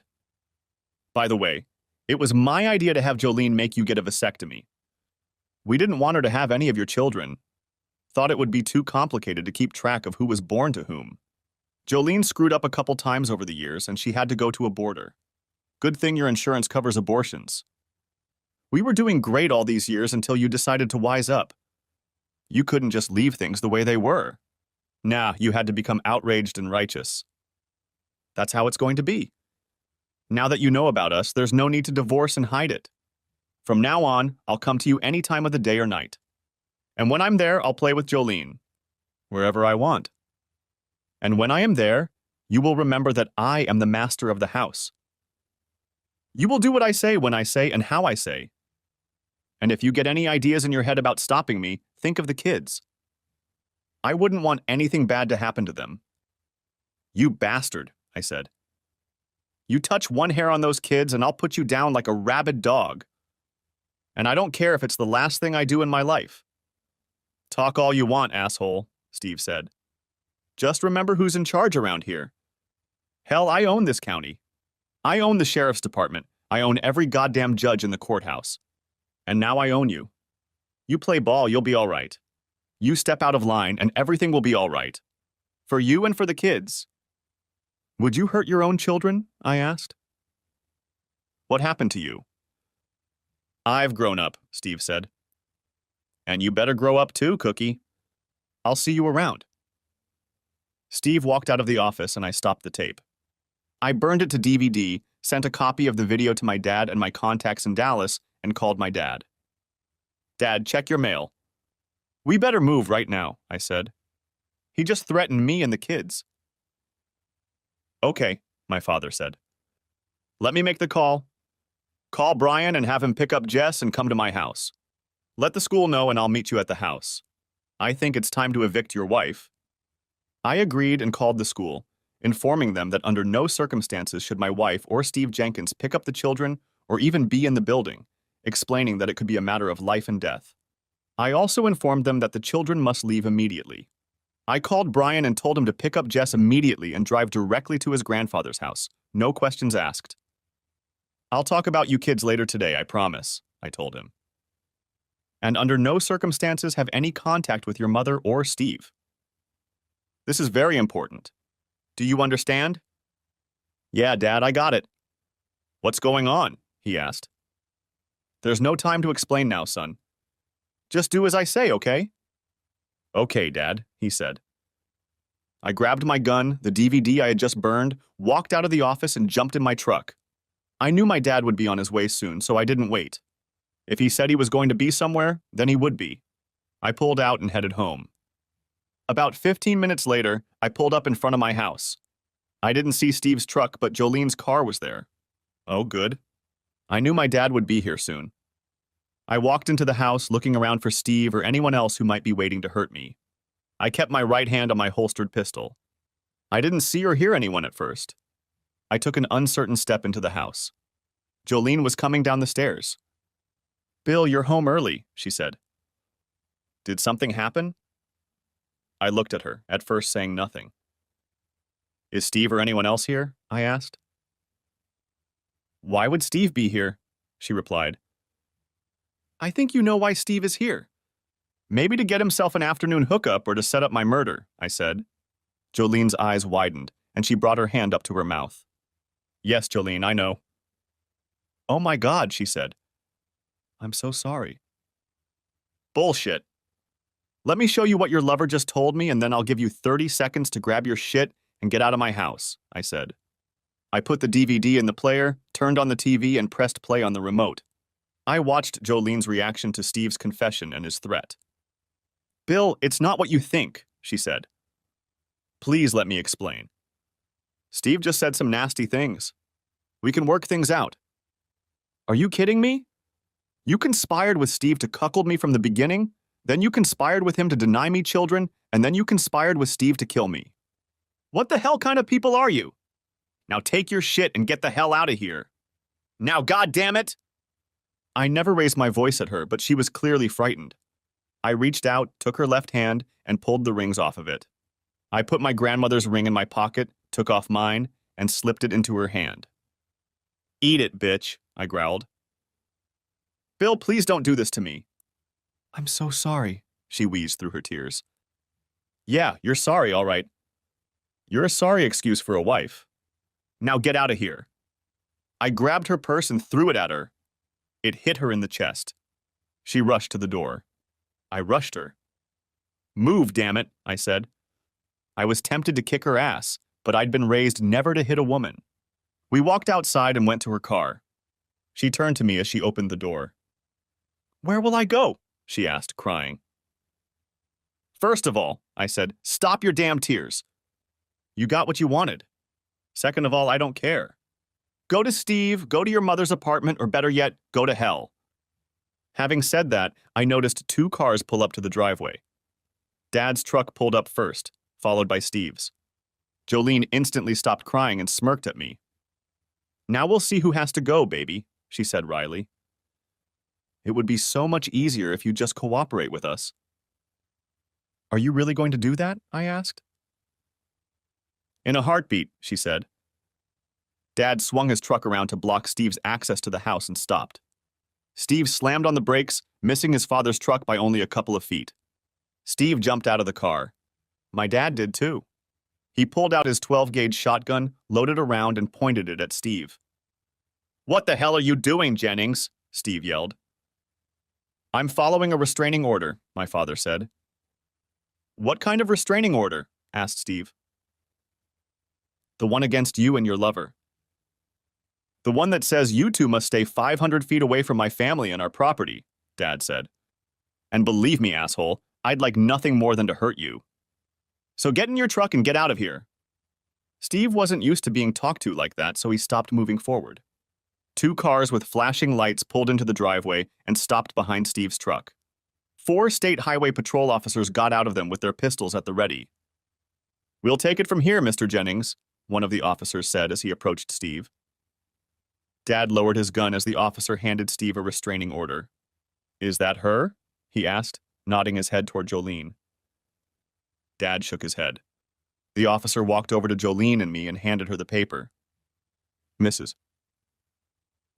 By the way, it was my idea to have Jolene make you get a vasectomy. We didn't want her to have any of your children. Thought it would be too complicated to keep track of who was born to whom. Jolene screwed up a couple times over the years, and she had to go to a boarder. Good thing your insurance covers abortions. We were doing great all these years until you decided to wise up. You couldn't just leave things the way they were. Nah, you had to become outraged and righteous. That's how it's going to be. Now that you know about us, there's no need to divorce and hide it. From now on, I'll come to you any time of the day or night. And when I'm there, I'll play with Jolene. Wherever I want. And when I am there, you will remember that I am the master of the house. You will do what I say when I say and how I say. And if you get any ideas in your head about stopping me, think of the kids. I wouldn't want anything bad to happen to them. You bastard, I said. You touch one hair on those kids and I'll put you down like a rabid dog. And I don't care if it's the last thing I do in my life. Talk all you want, asshole, Steve said. Just remember who's in charge around here. Hell, I own this county. I own the sheriff's department. I own every goddamn judge in the courthouse. And now I own you. You play ball, you'll be all right. You step out of line and everything will be all right. For you and for the kids. Would you hurt your own children? I asked. What happened to you? I've grown up, Steve said. And you better grow up too, Cookie. I'll see you around. Steve walked out of the office and I stopped the tape. I burned it to DVD, sent a copy of the video to my dad and my contacts in Dallas, and called my dad. Dad, check your mail. We better move right now, I said. He just threatened me and the kids. Okay, my father said. Let me make the call. Call Brian and have him pick up Jess and come to my house. Let the school know and I'll meet you at the house. I think it's time to evict your wife. I agreed and called the school, informing them that under no circumstances should my wife or Steve Jenkins pick up the children or even be in the building, explaining that it could be a matter of life and death. I also informed them that the children must leave immediately. I called Brian and told him to pick up Jess immediately and drive directly to his grandfather's house, no questions asked. I'll talk about you kids later today, I promise, I told him. And under no circumstances have any contact with your mother or Steve. This is very important. Do you understand? Yeah, Dad, I got it. What's going on? He asked. There's no time to explain now, son. Just do as I say, okay? Okay, Dad, he said. I grabbed my gun, the DVD I had just burned, walked out of the office and jumped in my truck. I knew my dad would be on his way soon, so I didn't wait. If he said he was going to be somewhere, then he would be. I pulled out and headed home. About 15 minutes later, I pulled up in front of my house. I didn't see Steve's truck, but Jolene's car was there. Oh, good. I knew my dad would be here soon. I walked into the house looking around for Steve or anyone else who might be waiting to hurt me. I kept my right hand on my holstered pistol. I didn't see or hear anyone at first. I took an uncertain step into the house. Jolene was coming down the stairs. "Bill, you're home early," she said. "Did something happen?" I looked at her, at first saying nothing. "Is Steve or anyone else here?" I asked. "Why would Steve be here?" she replied. "I think you know why Steve is here. Maybe to get himself an afternoon hookup or to set up my murder," I said. Jolene's eyes widened, and she brought her hand up to her mouth. "Yes, Jolene, I know." "Oh my God," she said. "I'm so sorry." "Bullshit. Let me show you what your lover just told me, and then I'll give you 30 seconds to grab your shit and get out of my house," I said. I put the DVD in the player, turned on the TV, and pressed play on the remote. I watched Jolene's reaction to Steve's confession and his threat. "Bill, it's not what you think," she said. "Please let me explain. Steve just said some nasty things. We can work things out." "Are you kidding me? You conspired with Steve to cuckold me from the beginning, then you conspired with him to deny me children, and then you conspired with Steve to kill me. What the hell kind of people are you? Now take your shit and get the hell out of here. Now, goddammit!" I never raised my voice at her, but she was clearly frightened. I reached out, took her left hand, and pulled the rings off of it. I put my grandmother's ring in my pocket, took off mine, and slipped it into her hand. "Eat it, bitch," I growled. "Bill, please don't do this to me." "I'm so sorry," she wheezed through her tears. "Yeah, you're sorry, all right. You're a sorry excuse for a wife. Now get out of here." I grabbed her purse and threw it at her. It hit her in the chest. She rushed to the door. I rushed her. "Move, damn it," I said. I was tempted to kick her ass, but I'd been raised never to hit a woman. We walked outside and went to her car. She turned to me as she opened the door. "Where will I go?" she asked, crying. "First of all," I said, "stop your damn tears. You got what you wanted. Second of all, I don't care. Go to Steve, go to your mother's apartment, or better yet, go to hell." Having said that, I noticed 2 cars pull up to the driveway. Dad's truck pulled up first, followed by Steve's. Jolene instantly stopped crying and smirked at me. "Now we'll see who has to go, baby," she said wryly. "It would be so much easier if you just cooperate with us." "Are you really going to do that?" I asked. "In a heartbeat," she said. Dad swung his truck around to block Steve's access to the house and stopped. Steve slammed on the brakes, missing his father's truck by only a couple of feet. Steve jumped out of the car. My dad did too. He pulled out his 12-gauge shotgun, loaded a round, and pointed it at Steve. "What the hell are you doing, Jennings?" Steve yelled. "I'm following a restraining order," my father said. "What kind of restraining order?" asked Steve. "The one against you and your lover. The one that says you two must stay 500 feet away from my family and our property," Dad said. "And believe me, asshole, I'd like nothing more than to hurt you. So get in your truck and get out of here." Steve wasn't used to being talked to like that, so he stopped moving forward. 2 cars with flashing lights pulled into the driveway and stopped behind Steve's truck. 4 state highway patrol officers got out of them with their pistols at the ready. "We'll take it from here, Mr. Jennings," one of the officers said as he approached Steve. Dad lowered his gun as the officer handed Steve a restraining order. "Is that her?" he asked, nodding his head toward Jolene. Dad shook his head. The officer walked over to Jolene and me and handed her the paper. "Mrs.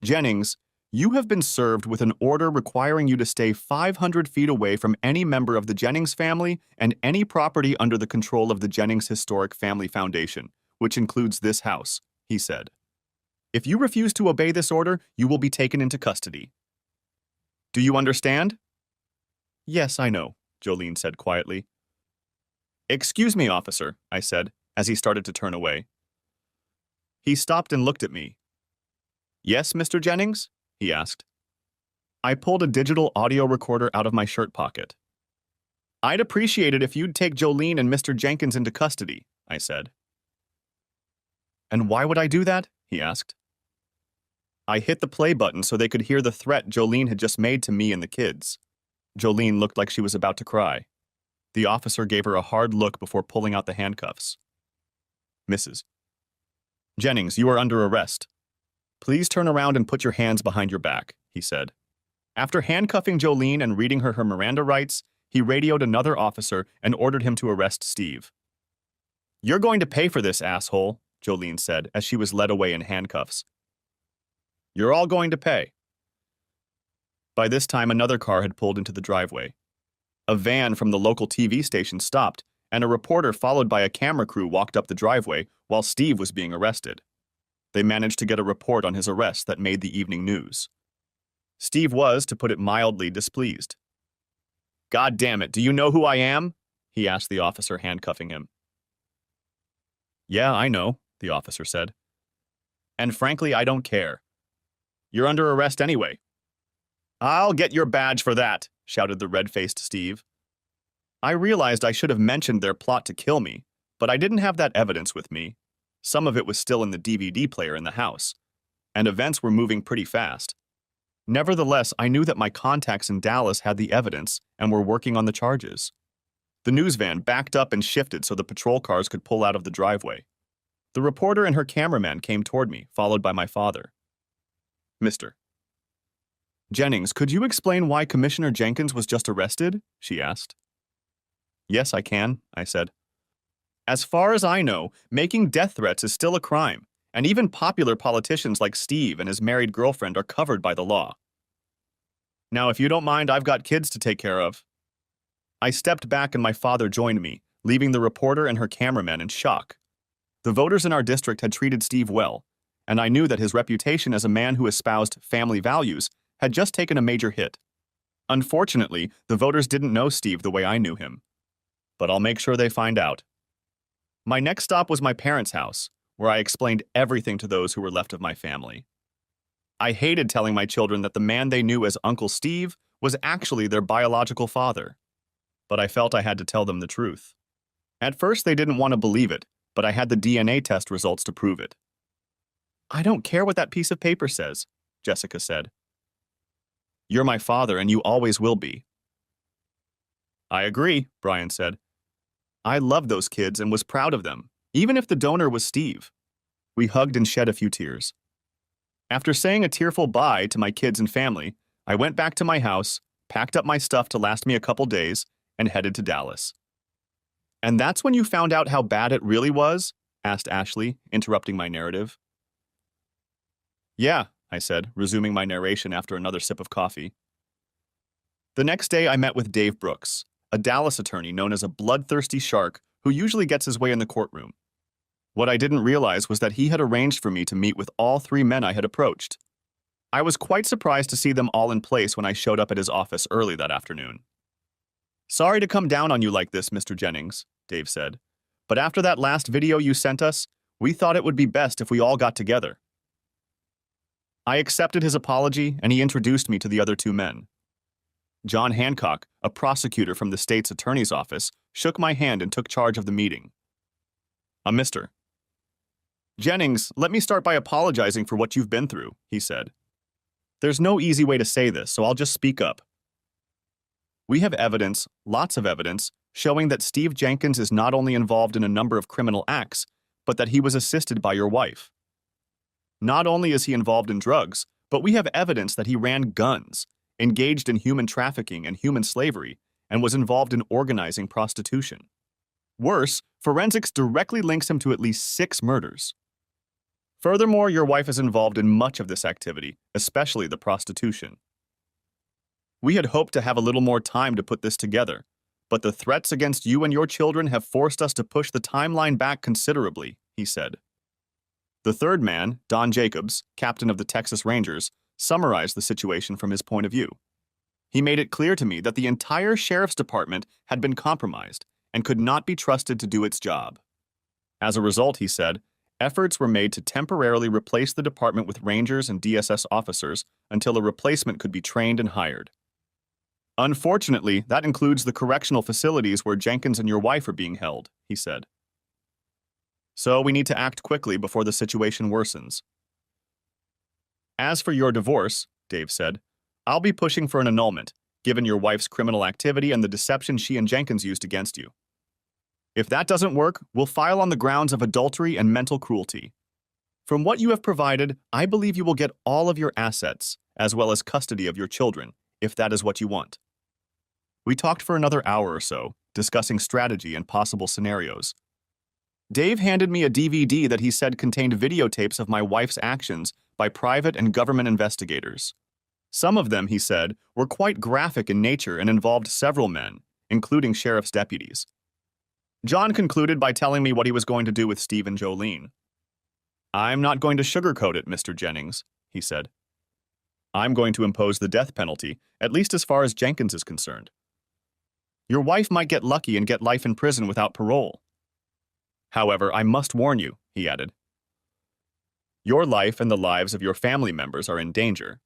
Jennings, you have been served with an order requiring you to stay 500 feet away from any member of the Jennings family and any property under the control of the Jennings Historic Family Foundation, which includes this house," he said. "If you refuse to obey this order, you will be taken into custody. Do you understand?" "Yes, I know," Jolene said quietly. "Excuse me, officer," I said, as he started to turn away. He stopped and looked at me. "Yes, Mr. Jennings?" he asked. I pulled a digital audio recorder out of my shirt pocket. I'd appreciate it if you'd take Jolene and Mr. Jenkins into custody, I said. And why would I do that? He asked. I hit the play button so they could hear the threat Jolene had just made to me and the kids. Jolene looked like she was about to cry. The officer gave her a hard look before pulling out the handcuffs. Mrs. Jennings, you are under arrest. Please turn around and put your hands behind your back, he said. After handcuffing Jolene and reading her Miranda rights, he radioed another officer and ordered him to arrest Steve. You're going to pay for this, asshole, Jolene said as she was led away in handcuffs. You're all going to pay. By this time, another car had pulled into the driveway. A van from the local TV station stopped, and a reporter followed by a camera crew walked up the driveway while Steve was being arrested. They managed to get a report on his arrest that made the evening news. Steve was, to put it mildly, displeased. God damn it, do you know who I am? He asked the officer handcuffing him. Yeah, I know, the officer said. And frankly, I don't care. You're under arrest anyway. I'll get your badge for that, shouted the red-faced Steve. I realized I should have mentioned their plot to kill me, but I didn't have that evidence with me. Some of it was still in the DVD player in the house, and events were moving pretty fast. Nevertheless, I knew that my contacts in Dallas had the evidence and were working on the charges. The news van backed up and shifted so the patrol cars could pull out of the driveway. The reporter and her cameraman came toward me, followed by my father. Mr. Jennings, could you explain why Commissioner Jenkins was just arrested? She asked. Yes, I can, I said. As far as I know, making death threats is still a crime, and even popular politicians like Steve and his married girlfriend are covered by the law. Now, if you don't mind, I've got kids to take care of. I stepped back and my father joined me, leaving the reporter and her cameraman in shock. The voters in our district had treated Steve well, and I knew that his reputation as a man who espoused family values had just taken a major hit. Unfortunately, the voters didn't know Steve the way I knew him. But I'll make sure they find out. My next stop was my parents' house, where I explained everything to those who were left of my family. I hated telling my children that the man they knew as Uncle Steve was actually their biological father. But I felt I had to tell them the truth. At first, they didn't want to believe it, but I had the DNA test results to prove it. I don't care what that piece of paper says, Jessica said. You're my father, and you always will be. I agree, Brian said. I loved those kids and was proud of them, even if the donor was Steve. We hugged and shed a few tears. After saying a tearful bye to my kids and family, I went back to my house, packed up my stuff to last me a couple days, and headed to Dallas. And that's when you found out how bad it really was? Asked Ashley, interrupting my narrative. Yeah, I said, resuming my narration after another sip of coffee. The next day, I met with Dave Brooks, a Dallas attorney known as a bloodthirsty shark who usually gets his way in the courtroom. What I didn't realize was that he had arranged for me to meet with all three men I had approached. I was quite surprised to see them all in place when I showed up at his office early that afternoon. Sorry to come down on you like this, Mr. Jennings, Dave said, but after that last video you sent us, we thought it would be best if we all got together. I accepted his apology, and he introduced me to the other two men. John Hancock, a prosecutor from the state's attorney's office, shook my hand and took charge of the meeting. Mr. Jennings, let me start by apologizing for what you've been through, he said. There's no easy way to say this, so I'll just speak up. We have evidence, lots of evidence, showing that Steve Jenkins is not only involved in a number of criminal acts, but that he was assisted by your wife. Not only is he involved in drugs, but we have evidence that he ran guns, engaged in human trafficking and human slavery, and was involved in organizing prostitution. Worse, forensics directly links him to at least 6 murders. Furthermore, your wife is involved in much of this activity, especially the prostitution. We had hoped to have a little more time to put this together, but the threats against you and your children have forced us to push the timeline back considerably, he said. The third man, Don Jacobs, captain of the Texas Rangers, summarized the situation from his point of view. He made it clear to me that the entire sheriff's department had been compromised and could not be trusted to do its job. As a result, he said, Efforts were made to temporarily replace the department with Rangers and DSS officers until a replacement could be trained and hired. Unfortunately, that includes the correctional facilities where Jenkins and your wife are being held, he said. So we need to act quickly before the situation worsens. As for your divorce, Dave said, I'll be pushing for an annulment, given your wife's criminal activity and the deception she and Jenkins used against you. If that doesn't work, we'll file on the grounds of adultery and mental cruelty. From what you have provided, I believe you will get all of your assets, as well as custody of your children, if that is what you want. We talked for another hour or so, discussing strategy and possible scenarios. Dave handed me a DVD that he said contained videotapes of my wife's actions by private and government investigators. Some of them, he said, were quite graphic in nature and involved several men, including sheriff's deputies. John concluded by telling me what he was going to do with Steve and Jolene. I'm not going to sugarcoat it, Mr. Jennings, he said. I'm going to impose the death penalty, at least as far as Jenkins is concerned. Your wife might get lucky and get life in prison without parole. However, I must warn you, he added. Your life and the lives of your family members are in danger.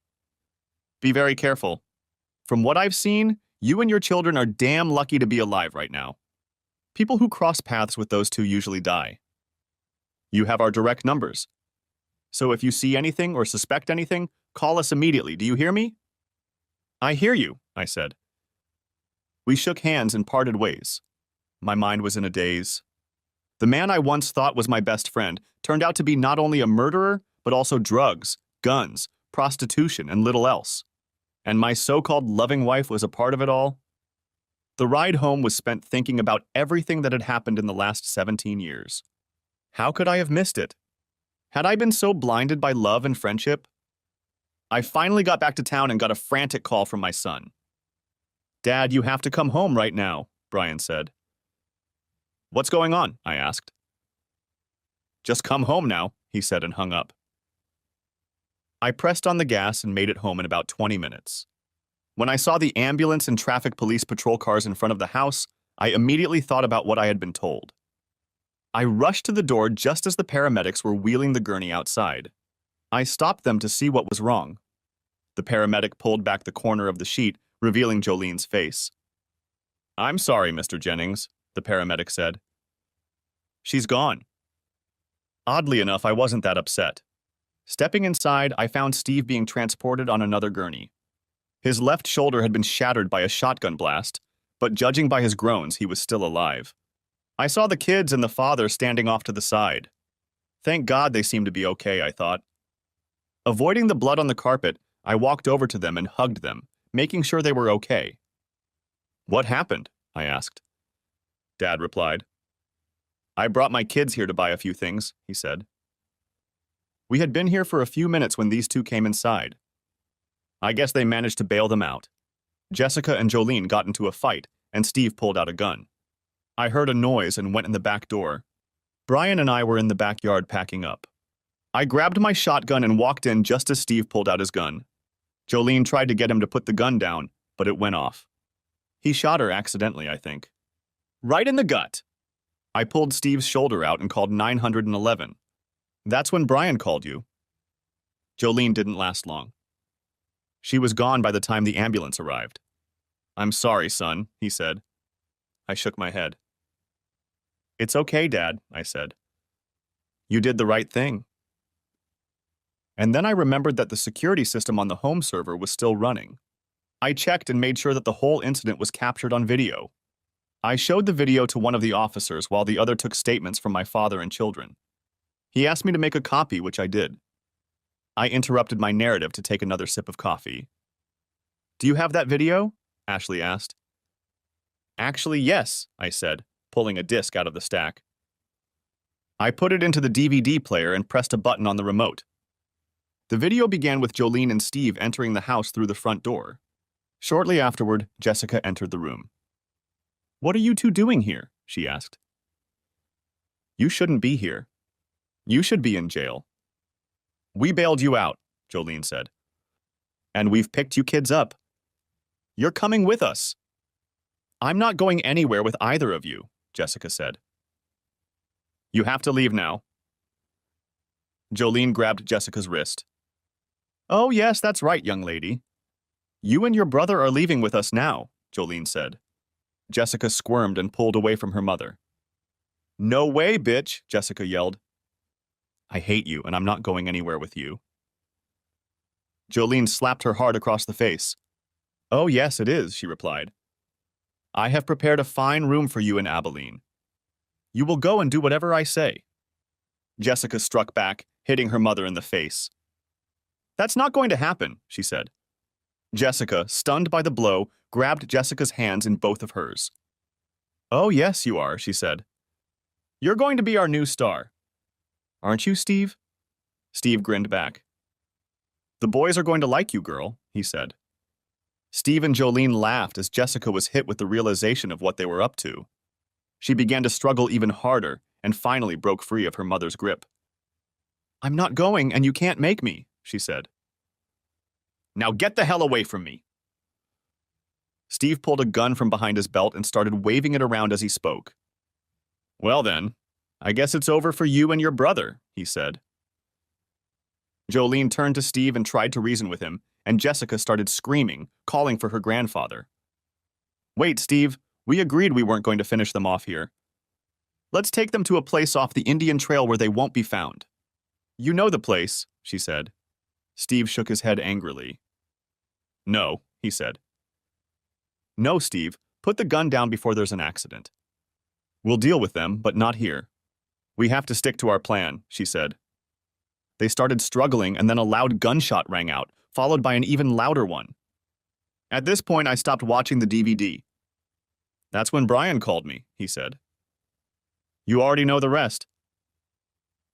Be very careful. From what I've seen, you and your children are damn lucky to be alive right now. People who cross paths with those two usually die. You have our direct numbers. So if you see anything or suspect anything, call us immediately. Do you hear me? I hear you, I said. We shook hands and parted ways. My mind was in a daze. The man I once thought was my best friend turned out to be not only a murderer, but also drugs, guns, prostitution, and little else. And my so-called loving wife was a part of it all. The ride home was spent thinking about everything that had happened in the last 17 years. How could I have missed it? Had I been so blinded by love and friendship? I finally got back to town and got a frantic call from my son. Dad, you have to come home right now, Brian said. What's going on? I asked. Just come home now, he said and hung up. I pressed on the gas and made it home in about 20 minutes. When I saw the ambulance and traffic police patrol cars in front of the house, I immediately thought about what I had been told. I rushed to the door just as the paramedics were wheeling the gurney outside. I stopped them to see what was wrong. The paramedic pulled back the corner of the sheet, revealing Jolene's face. I'm sorry, Mr. Jennings, the paramedic said. She's gone. Oddly enough, I wasn't that upset. Stepping inside, I found Steve being transported on another gurney. His left shoulder had been shattered by a shotgun blast, but judging by his groans, he was still alive. I saw the kids and the father standing off to the side. Thank God they seemed to be okay, I thought. Avoiding the blood on the carpet, I walked over to them and hugged them, making sure they were okay. What happened? I asked. Dad replied. I brought my kids here to buy a few things, he said. We had been here for a few minutes when these two came inside. I guess they managed to bail them out. Jessica and Jolene got into a fight, and Steve pulled out a gun. I heard a noise and went in the back door. Brian and I were in the backyard packing up. I grabbed my shotgun and walked in just as Steve pulled out his gun. Jolene tried to get him to put the gun down, but it went off. He shot her accidentally, I think. Right in the gut. I pulled Steve's shoulder out and called 911. That's when Brian called you. Jolene didn't last long. She was gone by the time the ambulance arrived. I'm sorry, son, he said. I shook my head. It's okay, Dad, I said. You did the right thing. And then I remembered that the security system on the home server was still running. I checked and made sure that the whole incident was captured on video. I showed the video to one of the officers while the other took statements from my father and children. He asked me to make a copy, which I did. I interrupted my narrative to take another sip of coffee. Do you have that video? Ashley asked. Actually, yes, I said, pulling a disc out of the stack. I put it into the DVD player and pressed a button on the remote. The video began with Jolene and Steve entering the house through the front door. Shortly afterward, Jessica entered the room. What are you two doing here? She asked. You shouldn't be here. You should be in jail. We bailed you out, Jolene said. And we've picked you kids up. You're coming with us. I'm not going anywhere with either of you, Jessica said. You have to leave now. Jolene grabbed Jessica's wrist. Oh, yes, that's right, young lady. You and your brother are leaving with us now, Jolene said. Jessica squirmed and pulled away from her mother. No way, bitch, Jessica yelled. I hate you, and I'm not going anywhere with you. Jolene slapped her hard across the face. Oh, yes, it is, she replied. I have prepared a fine room for you in Abilene. You will go and do whatever I say. Jessica struck back, hitting her mother in the face. That's not going to happen, she said. Jessica, stunned by the blow, grabbed Jessica's hands in both of hers. Oh, yes, you are, she said. You're going to be our new star. Aren't you, Steve? Steve grinned back. The boys are going to like you, girl, he said. Steve and Jolene laughed as Jessica was hit with the realization of what they were up to. She began to struggle even harder and finally broke free of her mother's grip. I'm not going, and you can't make me, she said. Now get the hell away from me. Steve pulled a gun from behind his belt and started waving it around as he spoke. Well then, I guess it's over for you and your brother, he said. Jolene turned to Steve and tried to reason with him, and Jessica started screaming, calling for her grandfather. Wait, Steve, we agreed we weren't going to finish them off here. Let's take them to a place off the Indian Trail where they won't be found. You know the place, she said. Steve shook his head angrily. No, he said. No, Steve, put the gun down before there's an accident. We'll deal with them, but not here. We have to stick to our plan, she said. They started struggling, and then a loud gunshot rang out, followed by an even louder one. At this point, I stopped watching the DVD. That's when Brian called me, he said. You already know the rest.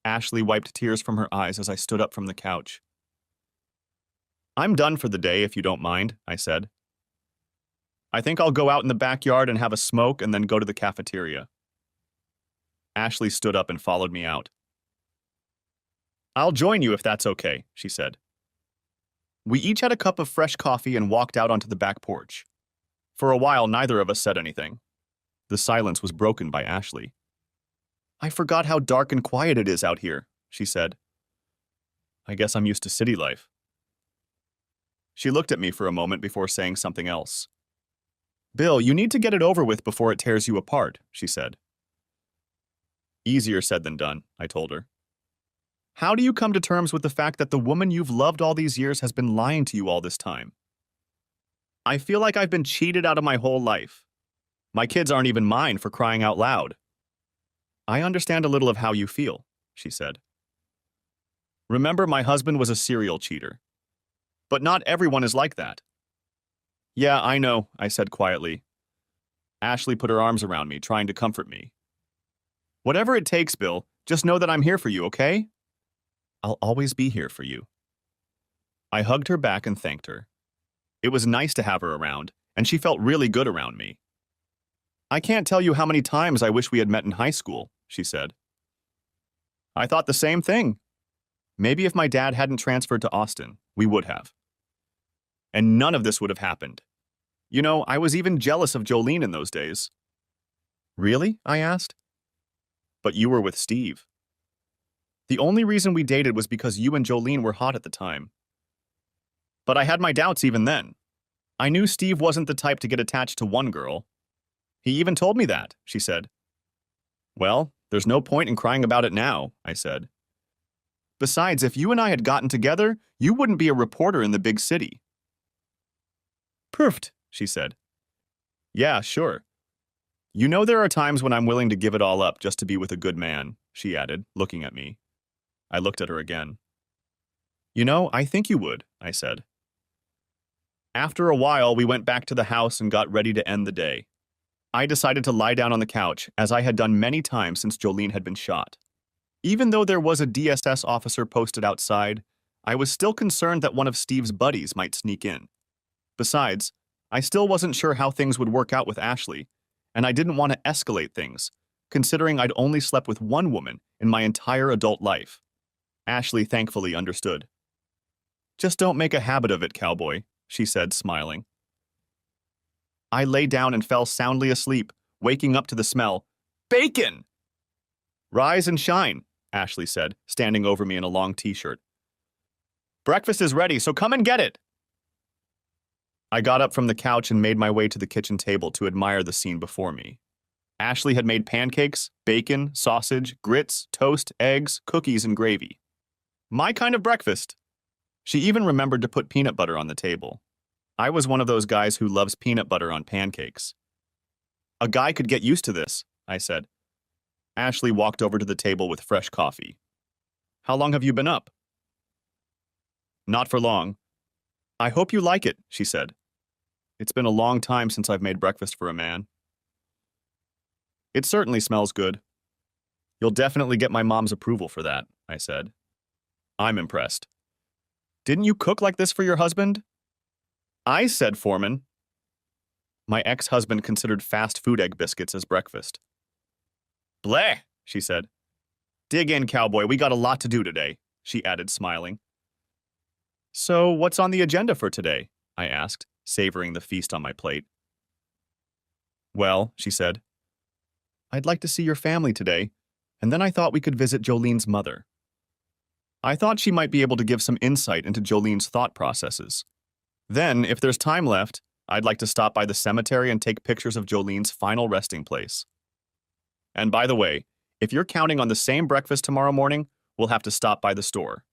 Ashley wiped tears from her eyes as I stood up from the couch. I'm done for the day, if you don't mind, I said. I think I'll go out in the backyard and have a smoke and then go to the cafeteria. Ashley stood up and followed me out. I'll join you if that's okay, she said. We each had a cup of fresh coffee and walked out onto the back porch. For a while, neither of us said anything. The silence was broken by Ashley. I forgot how dark and quiet it is out here, she said. I guess I'm used to city life. She looked at me for a moment before saying something else. Bill, you need to get it over with before it tears you apart, she said. Easier said than done, I told her. How do you come to terms with the fact that the woman you've loved all these years has been lying to you all this time? I feel like I've been cheated out of my whole life. My kids aren't even mine, for crying out loud. I understand a little of how you feel, she said. Remember, my husband was a serial cheater. But not everyone is like that. Yeah, I know, I said quietly. Ashley put her arms around me, trying to comfort me. Whatever it takes, Bill, just know that I'm here for you, okay? I'll always be here for you. I hugged her back and thanked her. It was nice to have her around, and she felt really good around me. I can't tell you how many times I wish we had met in high school, she said. I thought the same thing. Maybe if my dad hadn't transferred to Austin, we would have. And none of this would have happened. You know, I was even jealous of Jolene in those days. Really? I asked. But you were with Steve. The only reason we dated was because you and Jolene were hot at the time. But I had my doubts even then. I knew Steve wasn't the type to get attached to one girl. He even told me that, she said. Well, there's no point in crying about it now, I said. Besides, if you and I had gotten together, you wouldn't be a reporter in the big city. Perfect, she said. Yeah, sure. You know there are times when I'm willing to give it all up just to be with a good man, she added, looking at me. I looked at her again. You know, I think you would, I said. After a while, we went back to the house and got ready to end the day. I decided to lie down on the couch, as I had done many times since Jolene had been shot. Even though there was a DSS officer posted outside, I was still concerned that one of Steve's buddies might sneak in. Besides, I still wasn't sure how things would work out with Ashley, and I didn't want to escalate things, considering I'd only slept with one woman in my entire adult life. Ashley thankfully understood. Just don't make a habit of it, cowboy, she said, smiling. I lay down and fell soundly asleep, waking up to the smell. Bacon! Rise and shine, Ashley said, standing over me in a long t-shirt. Breakfast is ready, so come and get it. I got up from the couch and made my way to the kitchen table to admire the scene before me. Ashley had made pancakes, bacon, sausage, grits, toast, eggs, cookies, and gravy. My kind of breakfast. She even remembered to put peanut butter on the table. I was one of those guys who loves peanut butter on pancakes. A guy could get used to this, I said. Ashley walked over to the table with fresh coffee. How long have you been up? Not for long. I hope you like it, she said. It's been a long time since I've made breakfast for a man. It certainly smells good. You'll definitely get my mom's approval for that, I said. I'm impressed. Didn't you cook like this for your husband? I said, Foreman. My ex-husband considered fast food egg biscuits as breakfast. Bleh, she said. Dig in, cowboy, we got a lot to do today, she added, smiling. So, what's on the agenda for today? I asked, savoring the feast on my plate. Well, she said, I'd like to see your family today, and then I thought we could visit Jolene's mother. I thought she might be able to give some insight into Jolene's thought processes. Then, if there's time left, I'd like to stop by the cemetery and take pictures of Jolene's final resting place. And by the way, if you're counting on the same breakfast tomorrow morning, we'll have to stop by the store.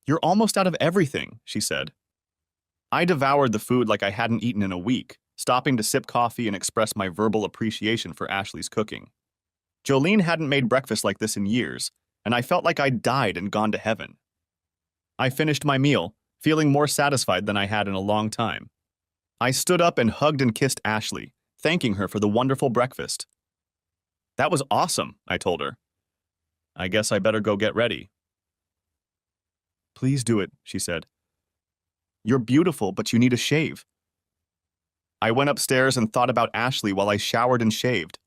You're almost out of everything, she said. I devoured the food like I hadn't eaten in a week, stopping to sip coffee and express my verbal appreciation for Ashley's cooking. Jolene hadn't made breakfast like this in years, and I felt like I'd died and gone to heaven. I finished my meal, feeling more satisfied than I had in a long time. I stood up and hugged and kissed Ashley, thanking her for the wonderful breakfast. That was awesome, I told her. I guess I better go get ready. Please do it, she said. You're beautiful, but you need a shave. I went upstairs and thought about Ashley while I showered and shaved.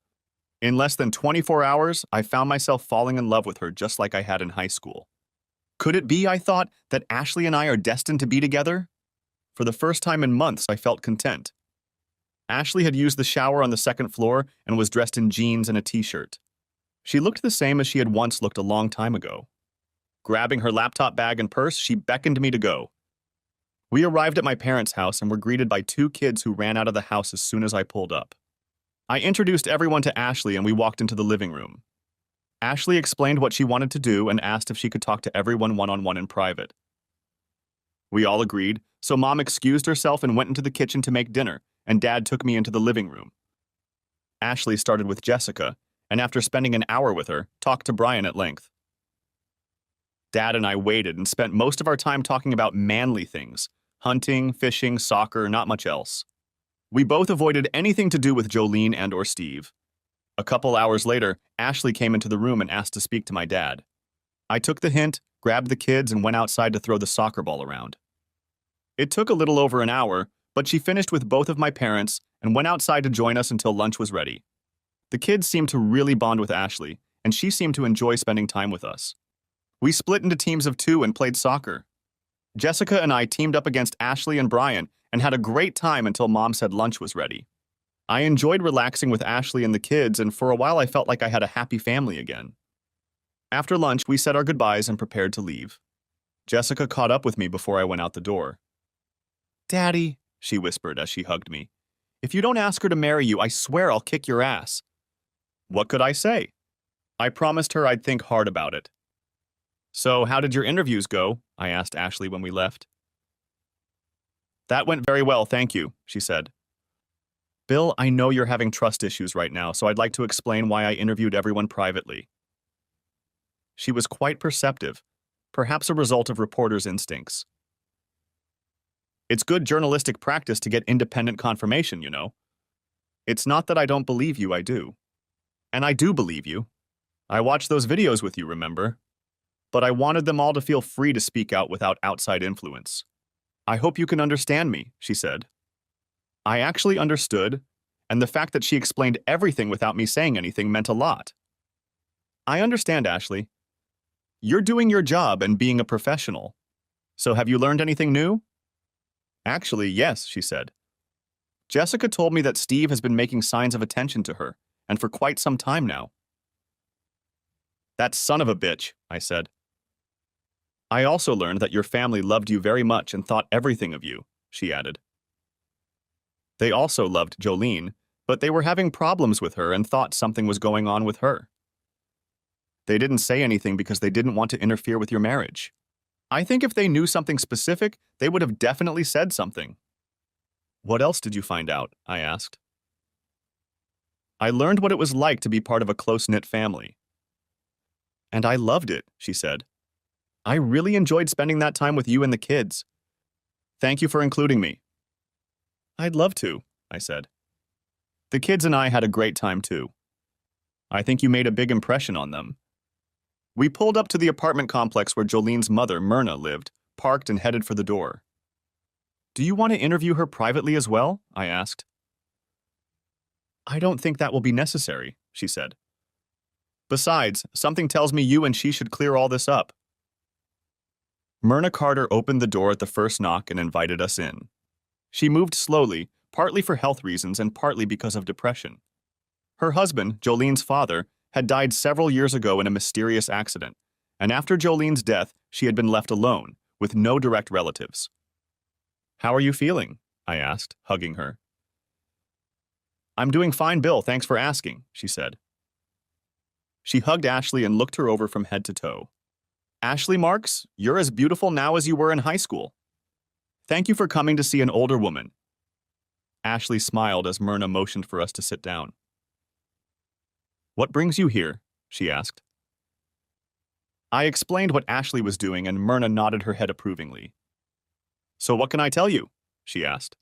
In less than 24 hours, I found myself falling in love with her just like I had in high school. Could it be, I thought, that Ashley and I are destined to be together? For the first time in months, I felt content. Ashley had used the shower on the second floor and was dressed in jeans and a t-shirt. She looked the same as she had once looked a long time ago. Grabbing her laptop bag and purse, she beckoned me to go. We arrived at my parents' house and were greeted by two kids who ran out of the house as soon as I pulled up. I introduced everyone to Ashley and we walked into the living room. Ashley explained what she wanted to do and asked if she could talk to everyone one-on-one in private. We all agreed, so Mom excused herself and went into the kitchen to make dinner, and Dad took me into the living room. Ashley started with Jessica, and after spending an hour with her, talked to Brian at length. Dad and I waited and spent most of our time talking about manly things, hunting, fishing, soccer, not much else. We both avoided anything to do with Jolene and or Steve. A couple hours later, Ashley came into the room and asked to speak to my dad. I took the hint, grabbed the kids, and went outside to throw the soccer ball around. It took a little over an hour, but she finished with both of my parents and went outside to join us until lunch was ready. The kids seemed to really bond with Ashley, and she seemed to enjoy spending time with us. We split into teams of 2 and played soccer. Jessica and I teamed up against Ashley and Brian and had a great time until Mom said lunch was ready. I enjoyed relaxing with Ashley and the kids, and for a while I felt like I had a happy family again. After lunch, we said our goodbyes and prepared to leave. Jessica caught up with me before I went out the door. Daddy, she whispered as she hugged me, if you don't ask her to marry you, I swear I'll kick your ass. What could I say? I promised her I'd think hard about it. So, how did your interviews go? I asked Ashley when we left. That went very well, thank you, she said. Bill, I know you're having trust issues right now, so I'd like to explain why I interviewed everyone privately. She was quite perceptive, perhaps a result of reporters' instincts. It's good journalistic practice to get independent confirmation, you know. It's not that I don't believe you, I do. And I do believe you. I watched those videos with you, remember? But I wanted them all to feel free to speak out without outside influence. I hope you can understand me, she said. I actually understood, and the fact that she explained everything without me saying anything meant a lot. I understand, Ashley. You're doing your job and being a professional. So have you learned anything new? Actually, yes, she said. Jessica told me that Steve has been making signs of attention to her, and for quite some time now. That son of a bitch, I said. I also learned that your family loved you very much and thought everything of you, she added. They also loved Jolene, but they were having problems with her and thought something was going on with her. They didn't say anything because they didn't want to interfere with your marriage. I think if they knew something specific, they would have definitely said something. What else did you find out? I asked. I learned what it was like to be part of a close-knit family. And I loved it, she said. I really enjoyed spending that time with you and the kids. Thank you for including me. I'd love to, I said. The kids and I had a great time too. I think you made a big impression on them. We pulled up to the apartment complex where Jolene's mother, Myrna, lived, parked and headed for the door. Do you want to interview her privately as well? I asked. I don't think that will be necessary, she said. Besides, something tells me you and she should clear all this up. Myrna Carter opened the door at the first knock and invited us in. She moved slowly, partly for health reasons and partly because of depression. Her husband, Jolene's father, had died several years ago in a mysterious accident, and after Jolene's death, she had been left alone, with no direct relatives. How are you feeling? I asked, hugging her. I'm doing fine, Bill, thanks for asking, she said. She hugged Ashley and looked her over from head to toe. Ashley Marks, you're as beautiful now as you were in high school. Thank you for coming to see an older woman. Ashley smiled as Myrna motioned for us to sit down. What brings you here? She asked. I explained what Ashley was doing and Myrna nodded her head approvingly. So what can I tell you? She asked.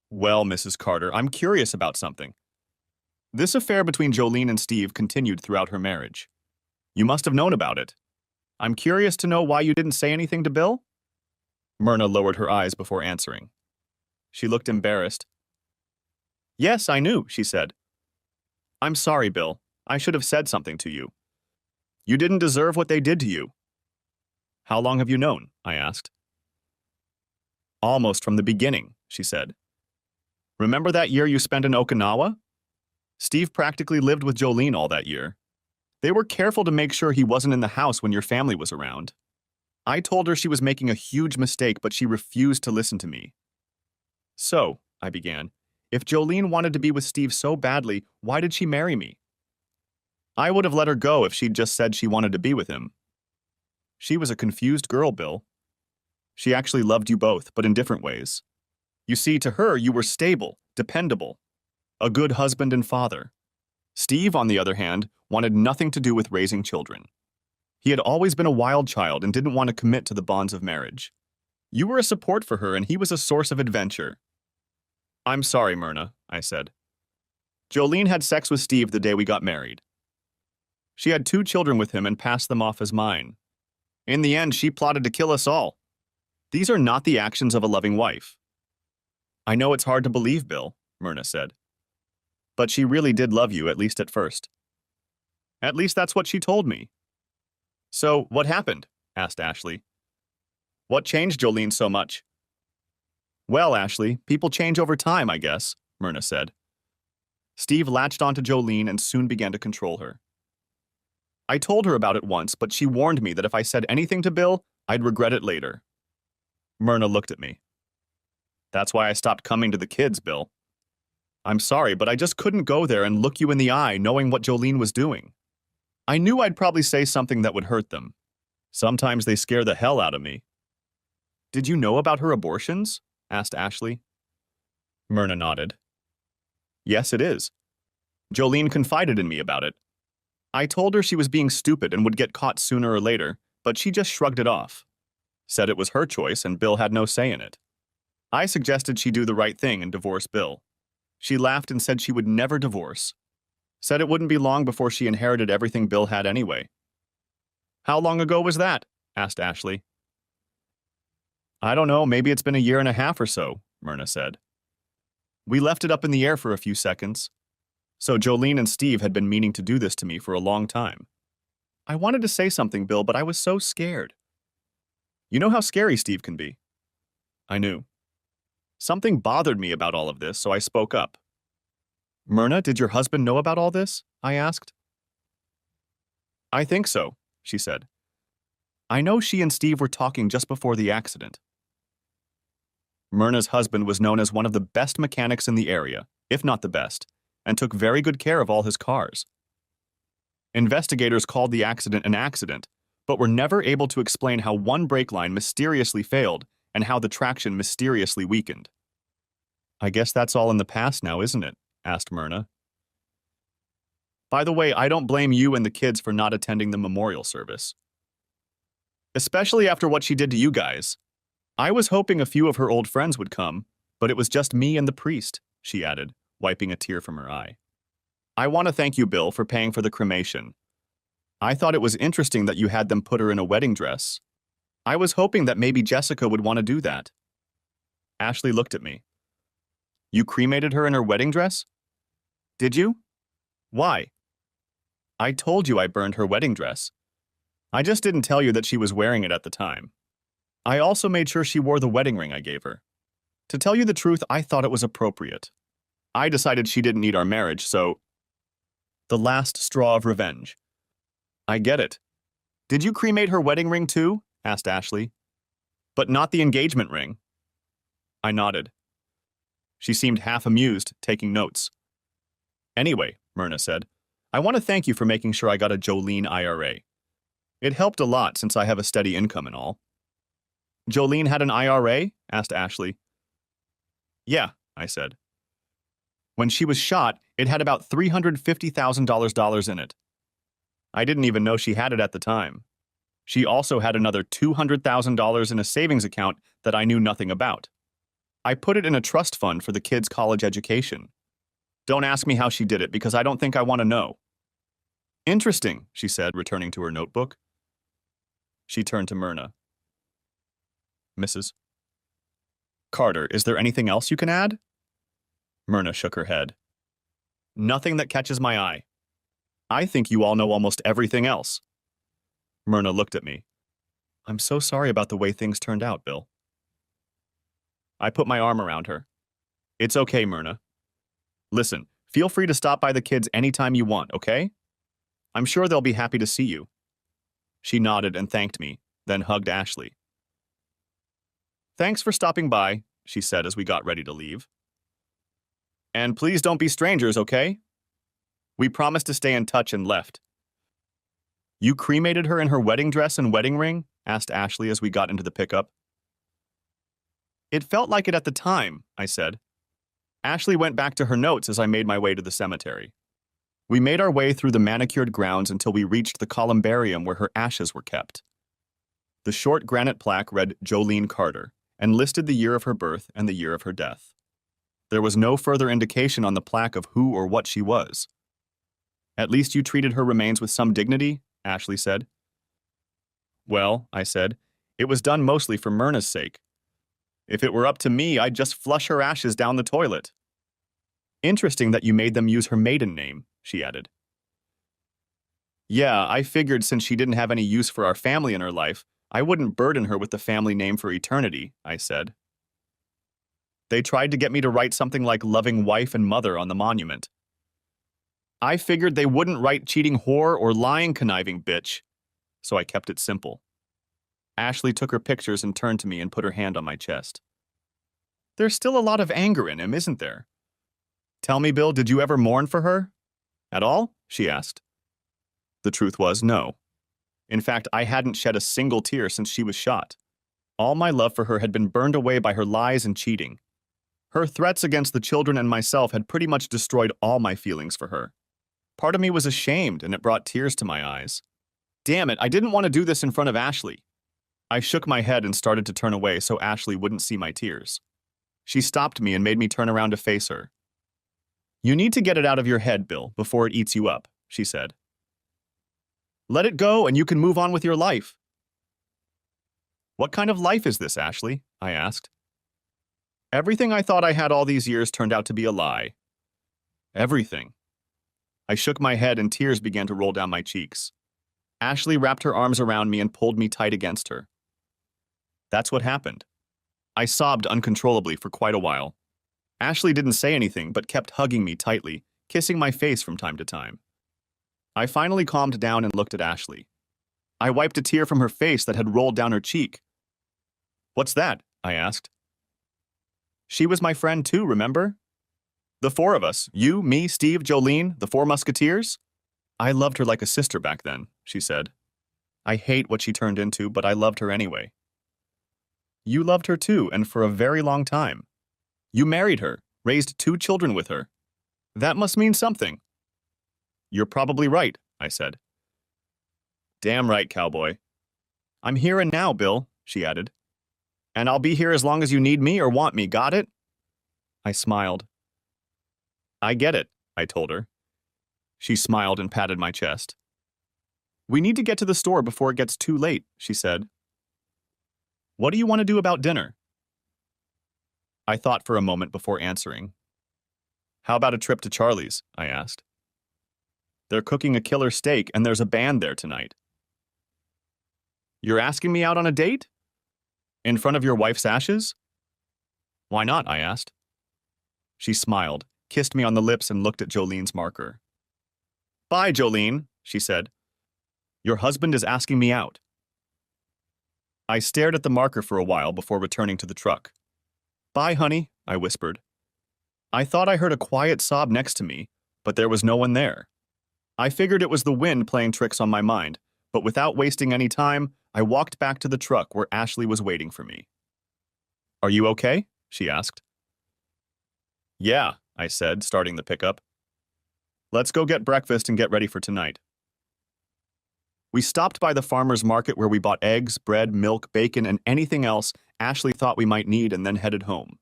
Well, Mrs. Carter, I'm curious about something. This affair between Jolene and Steve continued throughout her marriage. You must have known about it. I'm curious to know why you didn't say anything to Bill? Myrna lowered her eyes before answering. She looked embarrassed. Yes, I knew, she said. I'm sorry, Bill. I should have said something to you. You didn't deserve what they did to you. How long have you known? I asked. Almost from the beginning, she said. Remember that year you spent in Okinawa? Steve practically lived with Jolene all that year. They were careful to make sure he wasn't in the house when your family was around. I told her she was making a huge mistake, but she refused to listen to me. So, I began, if Jolene wanted to be with Steve so badly, why did she marry me? I would have let her go if she'd just said she wanted to be with him. She was a confused girl, Bill. She actually loved you both, but in different ways. You see, to her, you were stable, dependable, a good husband and father. Steve, on the other hand, wanted nothing to do with raising children. He had always been a wild child and didn't want to commit to the bonds of marriage. You were a support for her and he was a source of adventure. I'm sorry, Myrna, I said. Jolene had sex with Steve the day we got married. She had 2 children with him and passed them off as mine. In the end, she plotted to kill us all. These are not the actions of a loving wife. I know it's hard to believe, Bill, Myrna said. But she really did love you, at least at first. At least that's what she told me. So, what happened? Asked Ashley. What changed Jolene so much? Well, Ashley, people change over time, I guess, Myrna said. Steve latched onto Jolene and soon began to control her. I told her about it once, but she warned me that if I said anything to Bill, I'd regret it later. Myrna looked at me. That's why I stopped coming to the kids, Bill. I'm sorry, but I just couldn't go there and look you in the eye knowing what Jolene was doing. I knew I'd probably say something that would hurt them. Sometimes they scare the hell out of me. Did you know about her abortions? Asked Ashley. Myrna nodded. Yes, it is. Jolene confided in me about it. I told her she was being stupid and would get caught sooner or later, but she just shrugged it off. Said it was her choice and Bill had no say in it. I suggested she do the right thing and divorce Bill. She laughed and said she would never divorce. Said it wouldn't be long before she inherited everything Bill had anyway. How long ago was that? Asked Ashley. I don't know, maybe it's been a year and a half or so, Myrna said. We left it up in the air for a few seconds. So Jolene and Steve had been meaning to do this to me for a long time. I wanted to say something, Bill, but I was so scared. You know how scary Steve can be. I knew. Something bothered me about all of this, so I spoke up. Myrna, did your husband know about all this? I asked. I think so, she said. I know she and Steve were talking just before the accident. Myrna's husband was known as one of the best mechanics in the area, if not the best, and took very good care of all his cars. Investigators called the accident an accident, but were never able to explain how one brake line mysteriously failed and how the traction mysteriously weakened. I guess that's all in the past now, isn't it? Asked Myrna. By the way, I don't blame you and the kids for not attending the memorial service. Especially after what she did to you guys. I was hoping a few of her old friends would come, but it was just me and the priest, she added, wiping a tear from her eye. I want to thank you, Bill, for paying for the cremation. I thought it was interesting that you had them put her in a wedding dress. I was hoping that maybe Jessica would want to do that. Ashley looked at me. You cremated her in her wedding dress? Did you? Why? I told you I burned her wedding dress. I just didn't tell you that she was wearing it at the time. I also made sure she wore the wedding ring I gave her. To tell you the truth, I thought it was appropriate. I decided she didn't need our marriage, so... The last straw of revenge. I get it. Did you cremate her wedding ring too? Asked Ashley. But not the engagement ring. I nodded. She seemed half amused, taking notes. Anyway, Myrna said, I want to thank you for making sure I got a Jolene IRA. It helped a lot since I have a steady income and all. Jolene had an IRA? Asked Ashley. Yeah, I said. When she was shot, it had about $350,000 in it. I didn't even know she had it at the time. She also had another $200,000 in a savings account that I knew nothing about. I put it in a trust fund for the kids' college education. Don't ask me how she did it because I don't think I want to know. Interesting, she said, returning to her notebook. She turned to Myrna. Mrs. Carter, is there anything else you can add? Myrna shook her head. Nothing that catches my eye. I think you all know almost everything else. Myrna looked at me. I'm so sorry about the way things turned out, Bill. I put my arm around her. It's okay, Myrna. Listen, feel free to stop by the kids anytime you want, okay? I'm sure they'll be happy to see you. She nodded and thanked me, then hugged Ashley. Thanks for stopping by, she said as we got ready to leave. And please don't be strangers, okay? We promised to stay in touch and left. You cremated her in her wedding dress and wedding ring? Asked Ashley as we got into the pickup. It felt like it at the time, I said. Ashley went back to her notes as I made my way to the cemetery. We made our way through the manicured grounds until we reached the columbarium where her ashes were kept. The short granite plaque read Jolene Carter and listed the year of her birth and the year of her death. There was no further indication on the plaque of who or what she was. At least you treated her remains with some dignity, Ashley said. Well, I said, it was done mostly for Myrna's sake. If it were up to me, I'd just flush her ashes down the toilet. Interesting that you made them use her maiden name, she added. Yeah, I figured since she didn't have any use for our family in her life, I wouldn't burden her with the family name for eternity, I said. They tried to get me to write something like loving wife and mother on the monument. I figured they wouldn't write cheating whore or lying conniving bitch, so I kept it simple. Ashley took her pictures and turned to me and put her hand on my chest. There's still a lot of anger in him, isn't there? Tell me, Bill, did you ever mourn for her? At all? She asked. The truth was, no. In fact, I hadn't shed a single tear since she was shot. All my love for her had been burned away by her lies and cheating. Her threats against the children and myself had pretty much destroyed all my feelings for her. Part of me was ashamed, and it brought tears to my eyes. Damn it, I didn't want to do this in front of Ashley. I shook my head and started to turn away so Ashley wouldn't see my tears. She stopped me and made me turn around to face her. You need to get it out of your head, Bill, before it eats you up, she said. Let it go and you can move on with your life. What kind of life is this, Ashley? I asked. Everything I thought I had all these years turned out to be a lie. Everything. I shook my head and tears began to roll down my cheeks. Ashley wrapped her arms around me and pulled me tight against her. That's what happened. I sobbed uncontrollably for quite a while. Ashley didn't say anything but kept hugging me tightly, kissing my face from time to time. I finally calmed down and looked at Ashley. I wiped a tear from her face that had rolled down her cheek. "What's that?" I asked. "She was my friend too, remember? The four of us, you, me, Steve, Jolene, the four musketeers? I loved her like a sister back then," she said. "I hate what she turned into, but I loved her anyway." "You loved her too, and for a very long time. You married her, raised 2 children with her. That must mean something." "You're probably right," I said. "Damn right, cowboy." "I'm here and now, Bill," she added. "And I'll be here as long as you need me or want me, got it?" I smiled. "I get it," I told her. She smiled and patted my chest. "We need to get to the store before it gets too late," she said. "What do you want to do about dinner?" I thought for a moment before answering. "How about a trip to Charlie's?" I asked. "They're cooking a killer steak and there's a band there tonight." "You're asking me out on a date? In front of your wife's ashes?" "Why not?" I asked. She smiled, kissed me on the lips, and looked at Jolene's marker. "Bye, Jolene," she said. "Your husband is asking me out." I stared at the marker for a while before returning to the truck. "Bye, honey," I whispered. I thought I heard a quiet sob next to me, but there was no one there. I figured it was the wind playing tricks on my mind, but without wasting any time, I walked back to the truck where Ashley was waiting for me. "Are you okay?" she asked. "Yeah," I said, starting the pickup. "Let's go get breakfast and get ready for tonight." We stopped by the farmer's market where we bought eggs, bread, milk, bacon, and anything else Ashley thought we might need, and then headed home.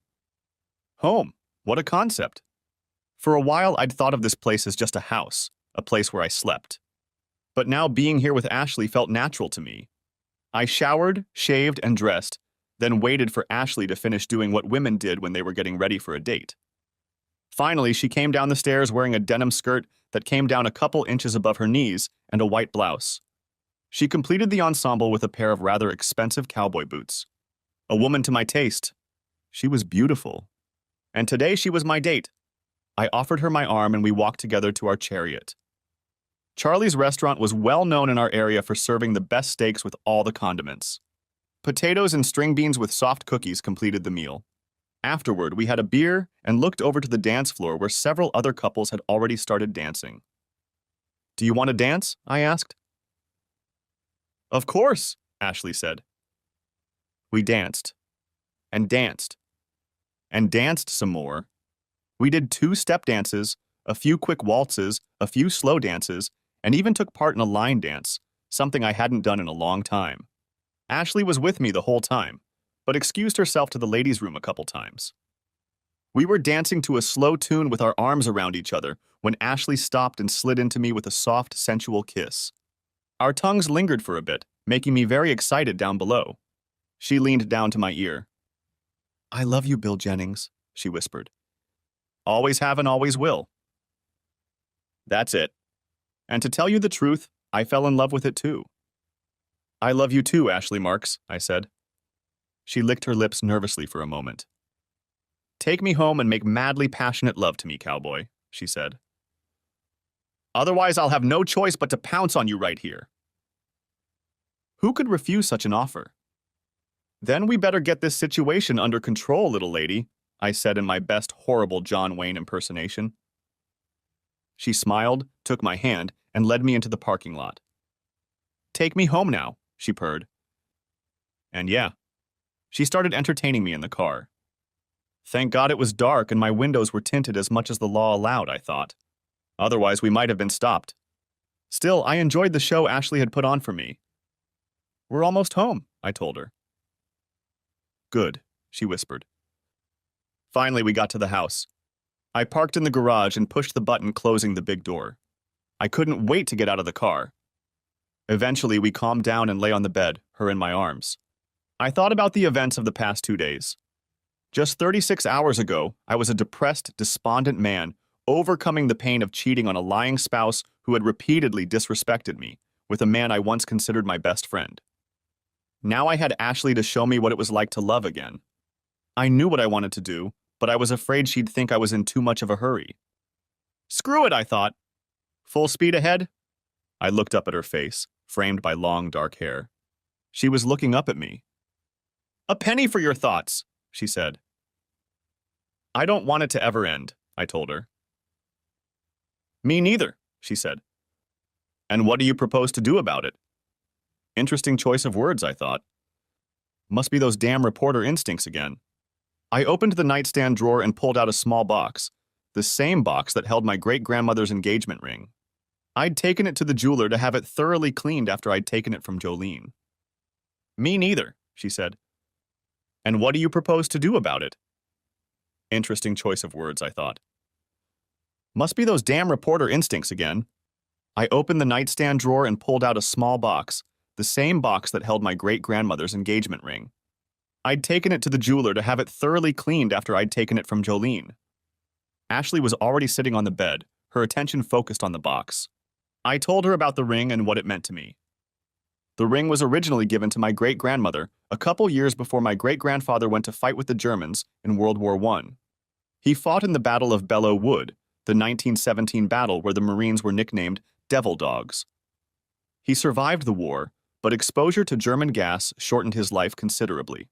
Home? What a concept. For a while, I'd thought of this place as just a house, a place where I slept. But now being here with Ashley felt natural to me. I showered, shaved, and dressed, then waited for Ashley to finish doing what women did when they were getting ready for a date. Finally, she came down the stairs wearing a denim skirt that came down a couple inches above her knees and a white blouse. She completed the ensemble with a pair of rather expensive cowboy boots. A woman to my taste. She was beautiful. And today she was my date. I offered her my arm and we walked together to our chariot. Charlie's restaurant was well known in our area for serving the best steaks with all the condiments. Potatoes and string beans with soft cookies completed the meal. Afterward, we had a beer and looked over to the dance floor where several other couples had already started dancing. "Do you want to dance?" I asked. "Of course," Ashley said. We danced. And danced. And danced some more. We did 2 step dances, a few quick waltzes, a few slow dances, and even took part in a line dance, something I hadn't done in a long time. Ashley was with me the whole time, but excused herself to the ladies' room a couple times. We were dancing to a slow tune with our arms around each other when Ashley stopped and slid into me with a soft, sensual kiss. Our tongues lingered for a bit, making me very excited down below. She leaned down to my ear. "I love you, Bill Jennings," she whispered. "Always have and always will." That's it. And to tell you the truth, I fell in love with it too. "I love you too, Ashley Marks," I said. She licked her lips nervously for a moment. "Take me home and make madly passionate love to me, cowboy," she said. "Otherwise, I'll have no choice but to pounce on you right here." Who could refuse such an offer? "Then we better get this situation under control, little lady," I said in my best horrible John Wayne impersonation. She smiled, took my hand, and led me into the parking lot. "Take me home now," she purred. And yeah, she started entertaining me in the car. Thank God it was dark and my windows were tinted as much as the law allowed, I thought. Otherwise, we might have been stopped. Still, I enjoyed the show Ashley had put on for me. "We're almost home," I told her. "Good," she whispered. Finally, we got to the house. I parked in the garage and pushed the button closing the big door. I couldn't wait to get out of the car. Eventually, we calmed down and lay on the bed, her in my arms. I thought about the events of the past 2 days. Just 36 hours ago, I was a depressed, despondent man, overcoming the pain of cheating on a lying spouse who had repeatedly disrespected me, with a man I once considered my best friend. Now I had Ashley to show me what it was like to love again. I knew what I wanted to do, but I was afraid she'd think I was in too much of a hurry. Screw it, I thought. Full speed ahead? I looked up at her face, framed by long dark hair. She was looking up at me. "A penny for your thoughts," she said. "I don't want it to ever end," I told her. "Me neither," she said. "And what do you propose to do about it?" Interesting choice of words, I thought. Must be those damn reporter instincts again. I opened the nightstand drawer and pulled out a small box, the same box that held my great-grandmother's engagement ring. I'd taken it to the jeweler to have it thoroughly cleaned after I'd taken it from Jolene. "Me neither," she said. "And what do you propose to do about it?" Interesting choice of words, I thought. Must be those damn reporter instincts again. I opened the nightstand drawer and pulled out a small box, the same box that held my great-grandmother's engagement ring. I'd taken it to the jeweler to have it thoroughly cleaned after I'd taken it from Jolene. Ashley was already sitting on the bed, her attention focused on the box. I told her about the ring and what it meant to me. The ring was originally given to my great-grandmother a couple years before my great-grandfather went to fight with the Germans in World War I. He fought in the Battle of Belleau Wood, the 1917 battle where the Marines were nicknamed Devil Dogs. He survived the war, but exposure to German gas shortened his life considerably.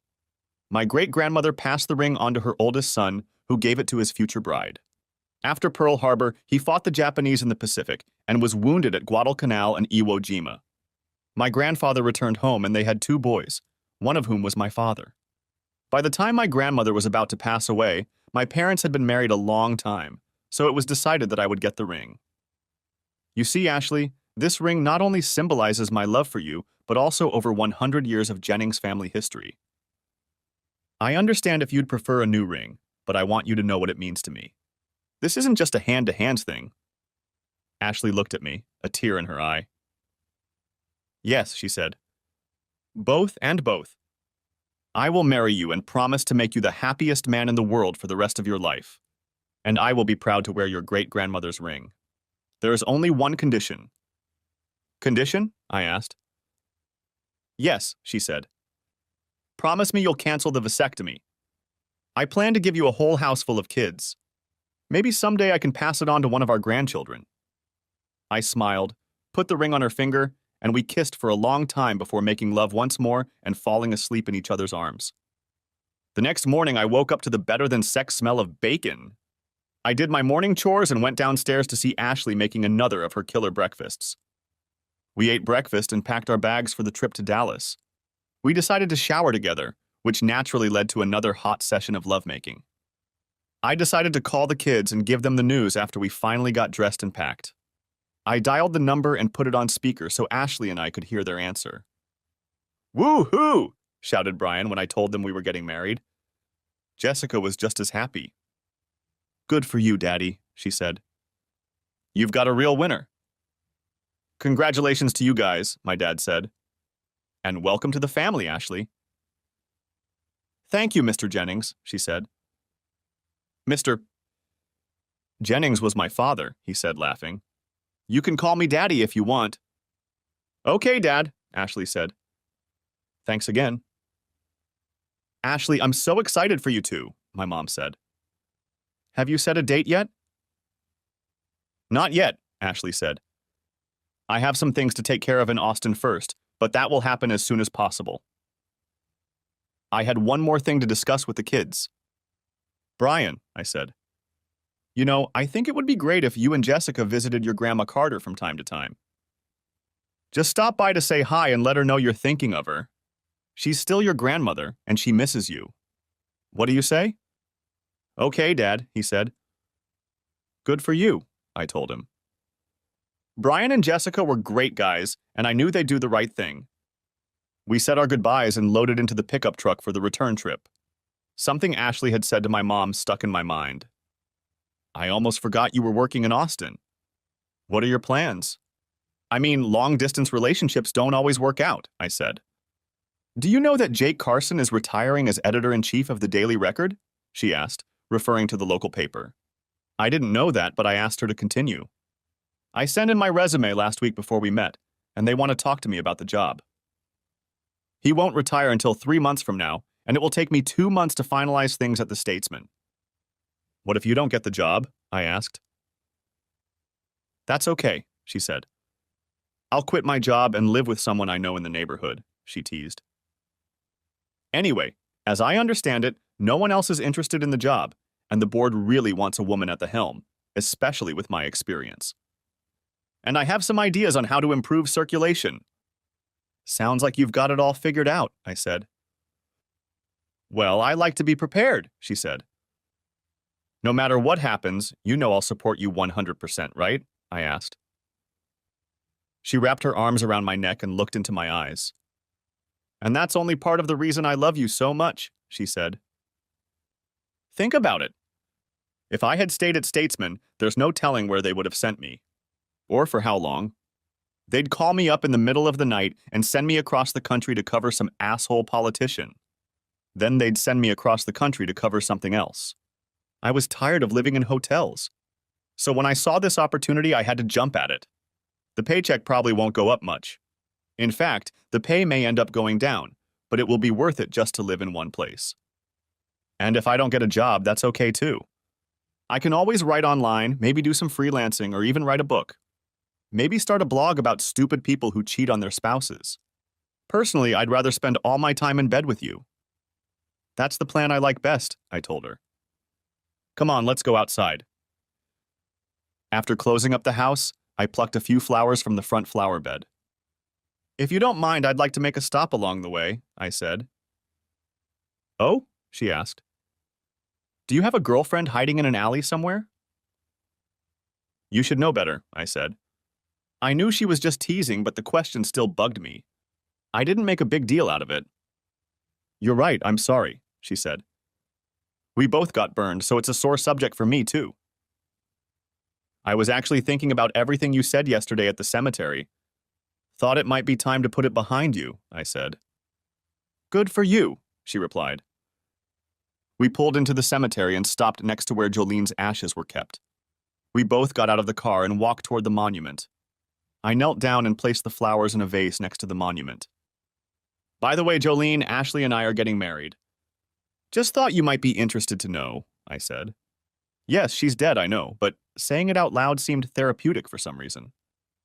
My great-grandmother passed the ring on to her oldest son, who gave it to his future bride. After Pearl Harbor, he fought the Japanese in the Pacific and was wounded at Guadalcanal and Iwo Jima. My grandfather returned home and they had 2 boys, one of whom was my father. By the time my grandmother was about to pass away, my parents had been married a long time, so it was decided that I would get the ring. You see, Ashley, this ring not only symbolizes my love for you, but also over 100 years of Jennings family history. I understand if you'd prefer a new ring, but I want you to know what it means to me. This isn't just a hand-to-hand thing. Ashley looked at me, a tear in her eye. Yes, she said. Both and both. I will marry you and promise to make you the happiest man in the world for the rest of your life. And I will be proud to wear your great-grandmother's ring. There is only one condition. Condition? I asked. Yes, she said. Promise me you'll cancel the vasectomy. I plan to give you a whole house full of kids. Maybe someday I can pass it on to one of our grandchildren. I smiled, put the ring on her finger, and we kissed for a long time before making love once more and falling asleep in each other's arms. The next morning, I woke up to the better-than-sex smell of bacon. I did my morning chores and went downstairs to see Ashley making another of her killer breakfasts. We ate breakfast and packed our bags for the trip to Dallas. We decided to shower together, which naturally led to another hot session of lovemaking. I decided to call the kids and give them the news after we finally got dressed and packed. I dialed the number and put it on speaker so Ashley and I could hear their answer. "Woo-hoo!" shouted Brian when I told them we were getting married. Jessica was just as happy. "Good for you, Daddy," she said. "You've got a real winner." "Congratulations to you guys," my dad said. "And welcome to the family, Ashley." "Thank you, Mr. Jennings," she said. "Mr. Jennings was my father," he said, laughing. "You can call me Daddy if you want." "Okay, Dad," Ashley said. "Thanks again." "Ashley, I'm so excited for you two," my mom said. "Have you set a date yet?" "Not yet," Ashley said. "I have some things to take care of in Austin first, but that will happen as soon as possible." I had one more thing to discuss with the kids. "Brian," I said, "you know, I think it would be great if you and Jessica visited your Grandma Carter from time to time. Just stop by to say hi and let her know you're thinking of her. She's still your grandmother, and she misses you. What do you say?" "Okay, Dad," he said. "Good for you," I told him. Brian and Jessica were great guys, and I knew they'd do the right thing. We said our goodbyes and loaded into the pickup truck for the return trip. Something Ashley had said to my mom stuck in my mind. "I almost forgot you were working in Austin. What are your plans?" "I mean, long-distance relationships don't always work out," I said. "Do you know that Jake Carson is retiring as editor-in-chief of the Daily Record?" she asked, referring to the local paper. I didn't know that, but I asked her to continue. "I sent in my resume last week before we met, and they want to talk to me about the job. He won't retire until 3 months from now, and it will take me 2 months to finalize things at the Statesman." "What if you don't get the job?" I asked. "That's okay," she said. I'll quit my job and live with someone I know in the neighborhood, she teased. Anyway, as I understand it, no one else is interested in the job, and the board really wants a woman at the helm, especially with my experience. And I have some ideas on how to improve circulation. Sounds like you've got it all figured out, I said. Well, I like to be prepared, she said. No matter what happens, you know I'll support you 100%, right? I asked. She wrapped her arms around my neck and looked into my eyes. And that's only part of the reason I love you so much, she said. Think about it. If I had stayed at Statesman, there's no telling where they would have sent me. Or for how long. They'd call me up in the middle of the night and send me across the country to cover some asshole politician. Then they'd send me across the country to cover something else. I was tired of living in hotels. So when I saw this opportunity, I had to jump at it. The paycheck probably won't go up much. In fact, the pay may end up going down, but it will be worth it just to live in one place. And if I don't get a job, that's okay too. I can always write online, maybe do some freelancing, or even write a book. Maybe start a blog about stupid people who cheat on their spouses. Personally, I'd rather spend all my time in bed with you. That's the plan I like best, I told her. Come on, let's go outside. After closing up the house, I plucked a few flowers from the front flower bed. If you don't mind, I'd like to make a stop along the way, I said. Oh? She asked. Do you have a girlfriend hiding in an alley somewhere? You should know better, I said. I knew she was just teasing, but the question still bugged me. I didn't make a big deal out of it. You're right, I'm sorry, she said. We both got burned, so it's a sore subject for me, too. I was actually thinking about everything you said yesterday at the cemetery. Thought it might be time to put it behind you, I said. Good for you, she replied. We pulled into the cemetery and stopped next to where Jolene's ashes were kept. We both got out of the car and walked toward the monument. I knelt down and placed the flowers in a vase next to the monument. By the way, Jolene, Ashley and I are getting married. Just thought you might be interested to know, I said. Yes, she's dead, I know, but saying it out loud seemed therapeutic for some reason.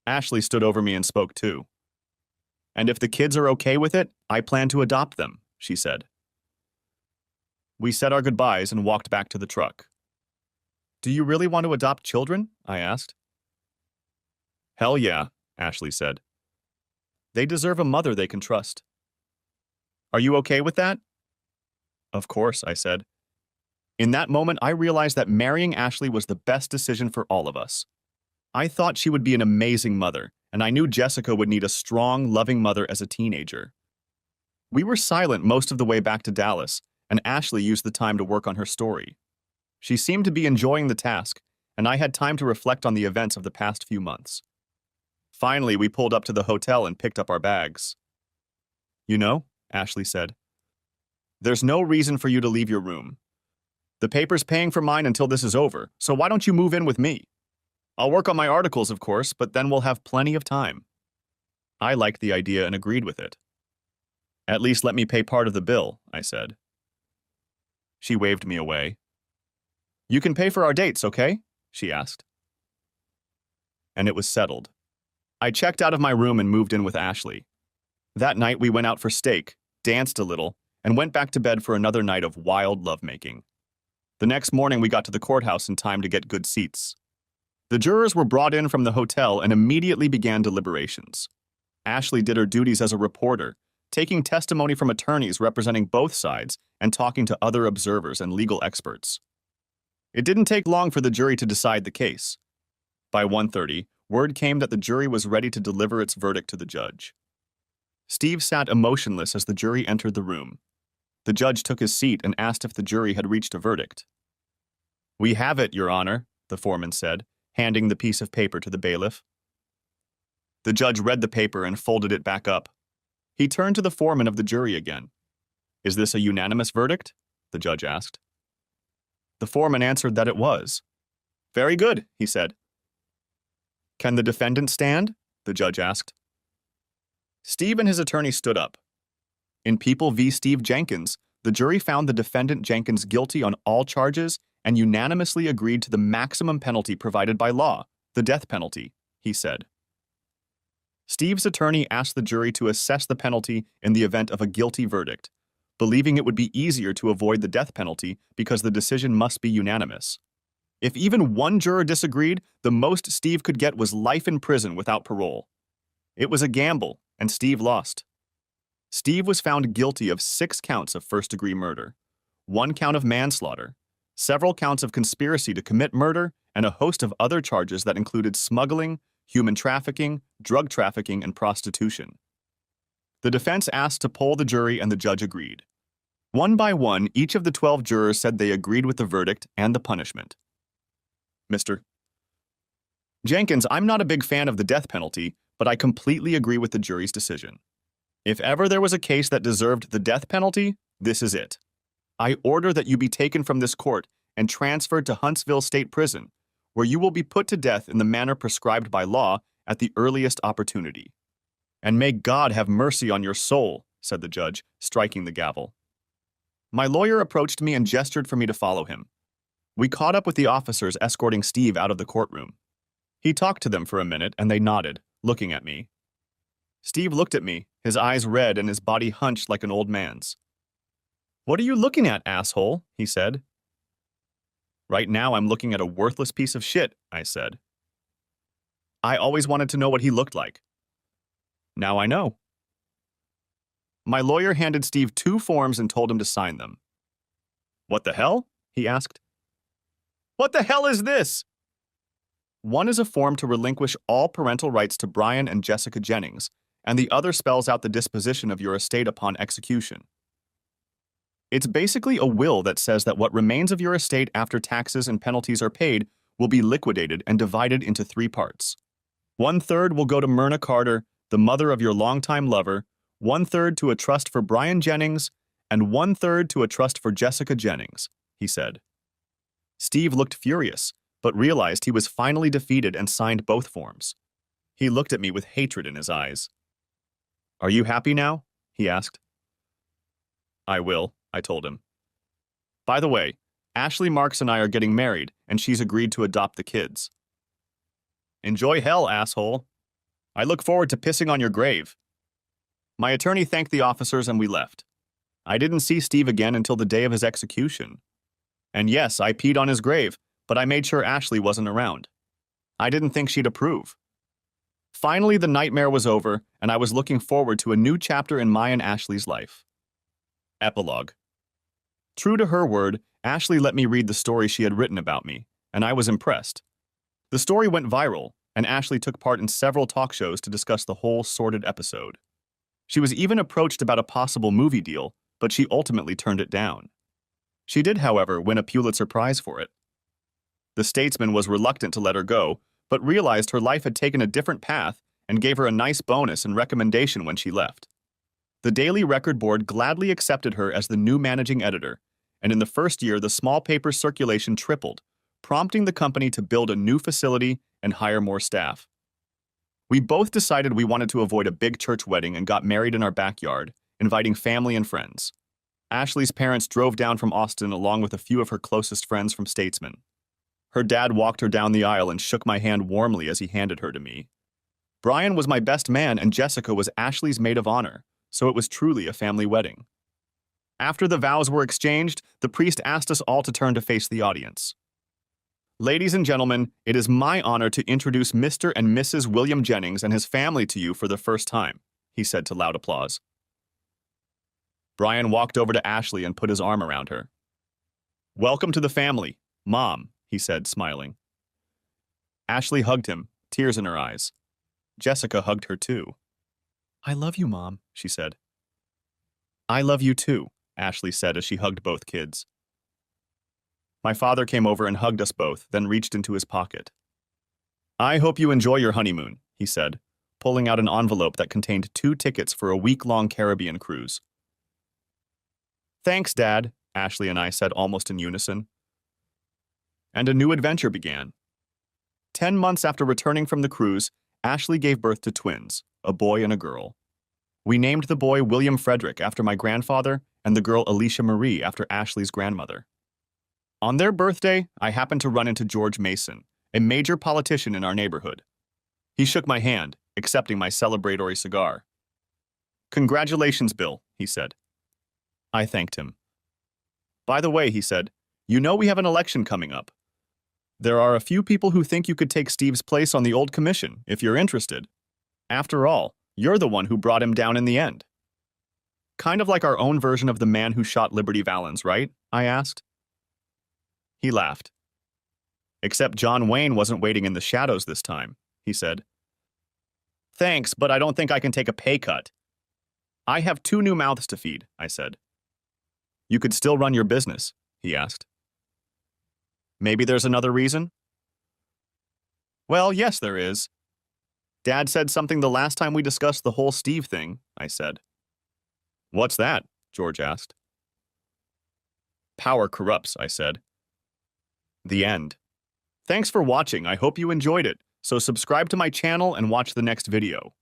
Ashley stood over me and spoke too. And if the kids are okay with it, I plan to adopt them, she said. We said our goodbyes and walked back to the truck. Do you really want to adopt children? I asked. Hell yeah, Ashley said. They deserve a mother they can trust. Are you okay with that? Of course, I said. In that moment, I realized that marrying Ashley was the best decision for all of us. I thought she would be an amazing mother, and I knew Jessica would need a strong, loving mother as a teenager. We were silent most of the way back to Dallas, and Ashley used the time to work on her story. She seemed to be enjoying the task, and I had time to reflect on the events of the past few months. Finally, we pulled up to the hotel and picked up our bags. You know, Ashley said, there's no reason for you to leave your room. The paper's paying for mine until this is over, so why don't you move in with me? I'll work on my articles, of course, but then we'll have plenty of time. I liked the idea and agreed with it. At least let me pay part of the bill, I said. She waved me away. You can pay for our dates, okay? She asked. And it was settled. I checked out of my room and moved in with Ashley. That night we went out for steak, danced a little, and went back to bed for another night of wild lovemaking. The next morning we got to the courthouse in time to get good seats. The jurors were brought in from the hotel and immediately began deliberations. Ashley did her duties as a reporter, taking testimony from attorneys representing both sides and talking to other observers and legal experts. It didn't take long for the jury to decide the case. By 1:30, word came that the jury was ready to deliver its verdict to the judge. Steve sat emotionless as the jury entered the room. The judge took his seat and asked if the jury had reached a verdict. We have it, Your Honor, the foreman said, handing the piece of paper to the bailiff. The judge read the paper and folded it back up. He turned to the foreman of the jury again. Is this a unanimous verdict? The judge asked. The foreman answered that it was. Very good, he said. Can the defendant stand? The judge asked. Steve and his attorney stood up. In People v. Steve Jenkins, the jury found the defendant Jenkins guilty on all charges and unanimously agreed to the maximum penalty provided by law, the death penalty, he said. Steve's attorney asked the jury to assess the penalty in the event of a guilty verdict, believing it would be easier to avoid the death penalty because the decision must be unanimous. If even one juror disagreed, the most Steve could get was life in prison without parole. It was a gamble, and Steve lost. Steve was found guilty of 6 counts of first-degree murder, 1 count of manslaughter, several counts of conspiracy to commit murder, and a host of other charges that included smuggling, human trafficking, drug trafficking, and prostitution. The defense asked to poll the jury, and the judge agreed. One by one, each of the 12 jurors said they agreed with the verdict and the punishment. Mr. Jenkins, I'm not a big fan of the death penalty, but I completely agree with the jury's decision. If ever there was a case that deserved the death penalty, this is it. I order that you be taken from this court and transferred to Huntsville State Prison, where you will be put to death in the manner prescribed by law at the earliest opportunity. And may God have mercy on your soul, said the judge, striking the gavel. My lawyer approached me and gestured for me to follow him. We caught up with the officers escorting Steve out of the courtroom. He talked to them for a minute, and they nodded, looking at me. Steve looked at me, his eyes red and his body hunched like an old man's. "What are you looking at, asshole?" he said. "Right now I'm looking at a worthless piece of shit," I said. "I always wanted to know what he looked like. Now I know." My lawyer handed Steve 2 forms and told him to sign them. "What the hell?" he asked. "What the hell is this?" One is a form to relinquish all parental rights to Brian and Jessica Jennings, and the other spells out the disposition of your estate upon execution. It's basically a will that says that what remains of your estate after taxes and penalties are paid will be liquidated and divided into 3 parts. 1/3 will go to Myrna Carter, the mother of your longtime lover, 1/3 to a trust for Brian Jennings, and 1/3 to a trust for Jessica Jennings, he said. Steve looked furious, but realized he was finally defeated and signed both forms. He looked at me with hatred in his eyes. "Are you happy now?" he asked. "I will," I told him. "By the way, Ashley Marks and I are getting married, and she's agreed to adopt the kids." "Enjoy hell, asshole. I look forward to pissing on your grave." My attorney thanked the officers and we left. I didn't see Steve again until the day of his execution. And yes, I peed on his grave, but I made sure Ashley wasn't around. I didn't think she'd approve. Finally, the nightmare was over, and I was looking forward to a new chapter in my and Ashley's life. Epilogue. True to her word, Ashley let me read the story she had written about me, and I was impressed. The story went viral, and Ashley took part in several talk shows to discuss the whole sordid episode. She was even approached about a possible movie deal, but she ultimately turned it down. She did, however, win a Pulitzer Prize for it. The Statesman was reluctant to let her go, but realized her life had taken a different path and gave her a nice bonus and recommendation when she left. The Daily Record Board gladly accepted her as the new managing editor, and in the first year the small paper's circulation tripled, prompting the company to build a new facility and hire more staff. We both decided we wanted to avoid a big church wedding and got married in our backyard, inviting family and friends. Ashley's parents drove down from Austin along with a few of her closest friends from Statesman. Her dad walked her down the aisle and shook my hand warmly as he handed her to me. Brian was my best man and Jessica was Ashley's maid of honor, so it was truly a family wedding. After the vows were exchanged, the priest asked us all to turn to face the audience. "Ladies and gentlemen, it is my honor to introduce Mr. and Mrs. William Jennings and his family to you for the first time," he said to loud applause. Brian walked over to Ashley and put his arm around her. "Welcome to the family, Mom," he said, smiling. Ashley hugged him, tears in her eyes. Jessica hugged her too. "I love you, Mom," she said. "I love you too," Ashley said as she hugged both kids. My father came over and hugged us both, then reached into his pocket. "I hope you enjoy your honeymoon," he said, pulling out an envelope that contained 2 tickets for a week-long Caribbean cruise. "Thanks, Dad," Ashley and I said almost in unison. And a new adventure began. 10 months after returning from the cruise, Ashley gave birth to twins, a boy and a girl. We named the boy William Frederick after my grandfather and the girl Alicia Marie after Ashley's grandmother. On their birthday, I happened to run into George Mason, a major politician in our neighborhood. He shook my hand, accepting my celebratory cigar. Congratulations, Bill, he said. I thanked him. By the way, he said, you know we have an election coming up. There are a few people who think you could take Steve's place on the old commission, if you're interested. After all, you're the one who brought him down in the end. Kind of like our own version of the man who shot Liberty Valance, right? I asked. He laughed. Except John Wayne wasn't waiting in the shadows this time, he said. Thanks, but I don't think I can take a pay cut. I have 2 new mouths to feed, I said. You could still run your business, he asked. Maybe there's another reason? Well, yes, there is. Dad said something the last time we discussed the whole Steve thing, I said. What's that? George asked. Power corrupts, I said. The end. Thanks for watching. I hope you enjoyed it. So subscribe to my channel and watch the next video.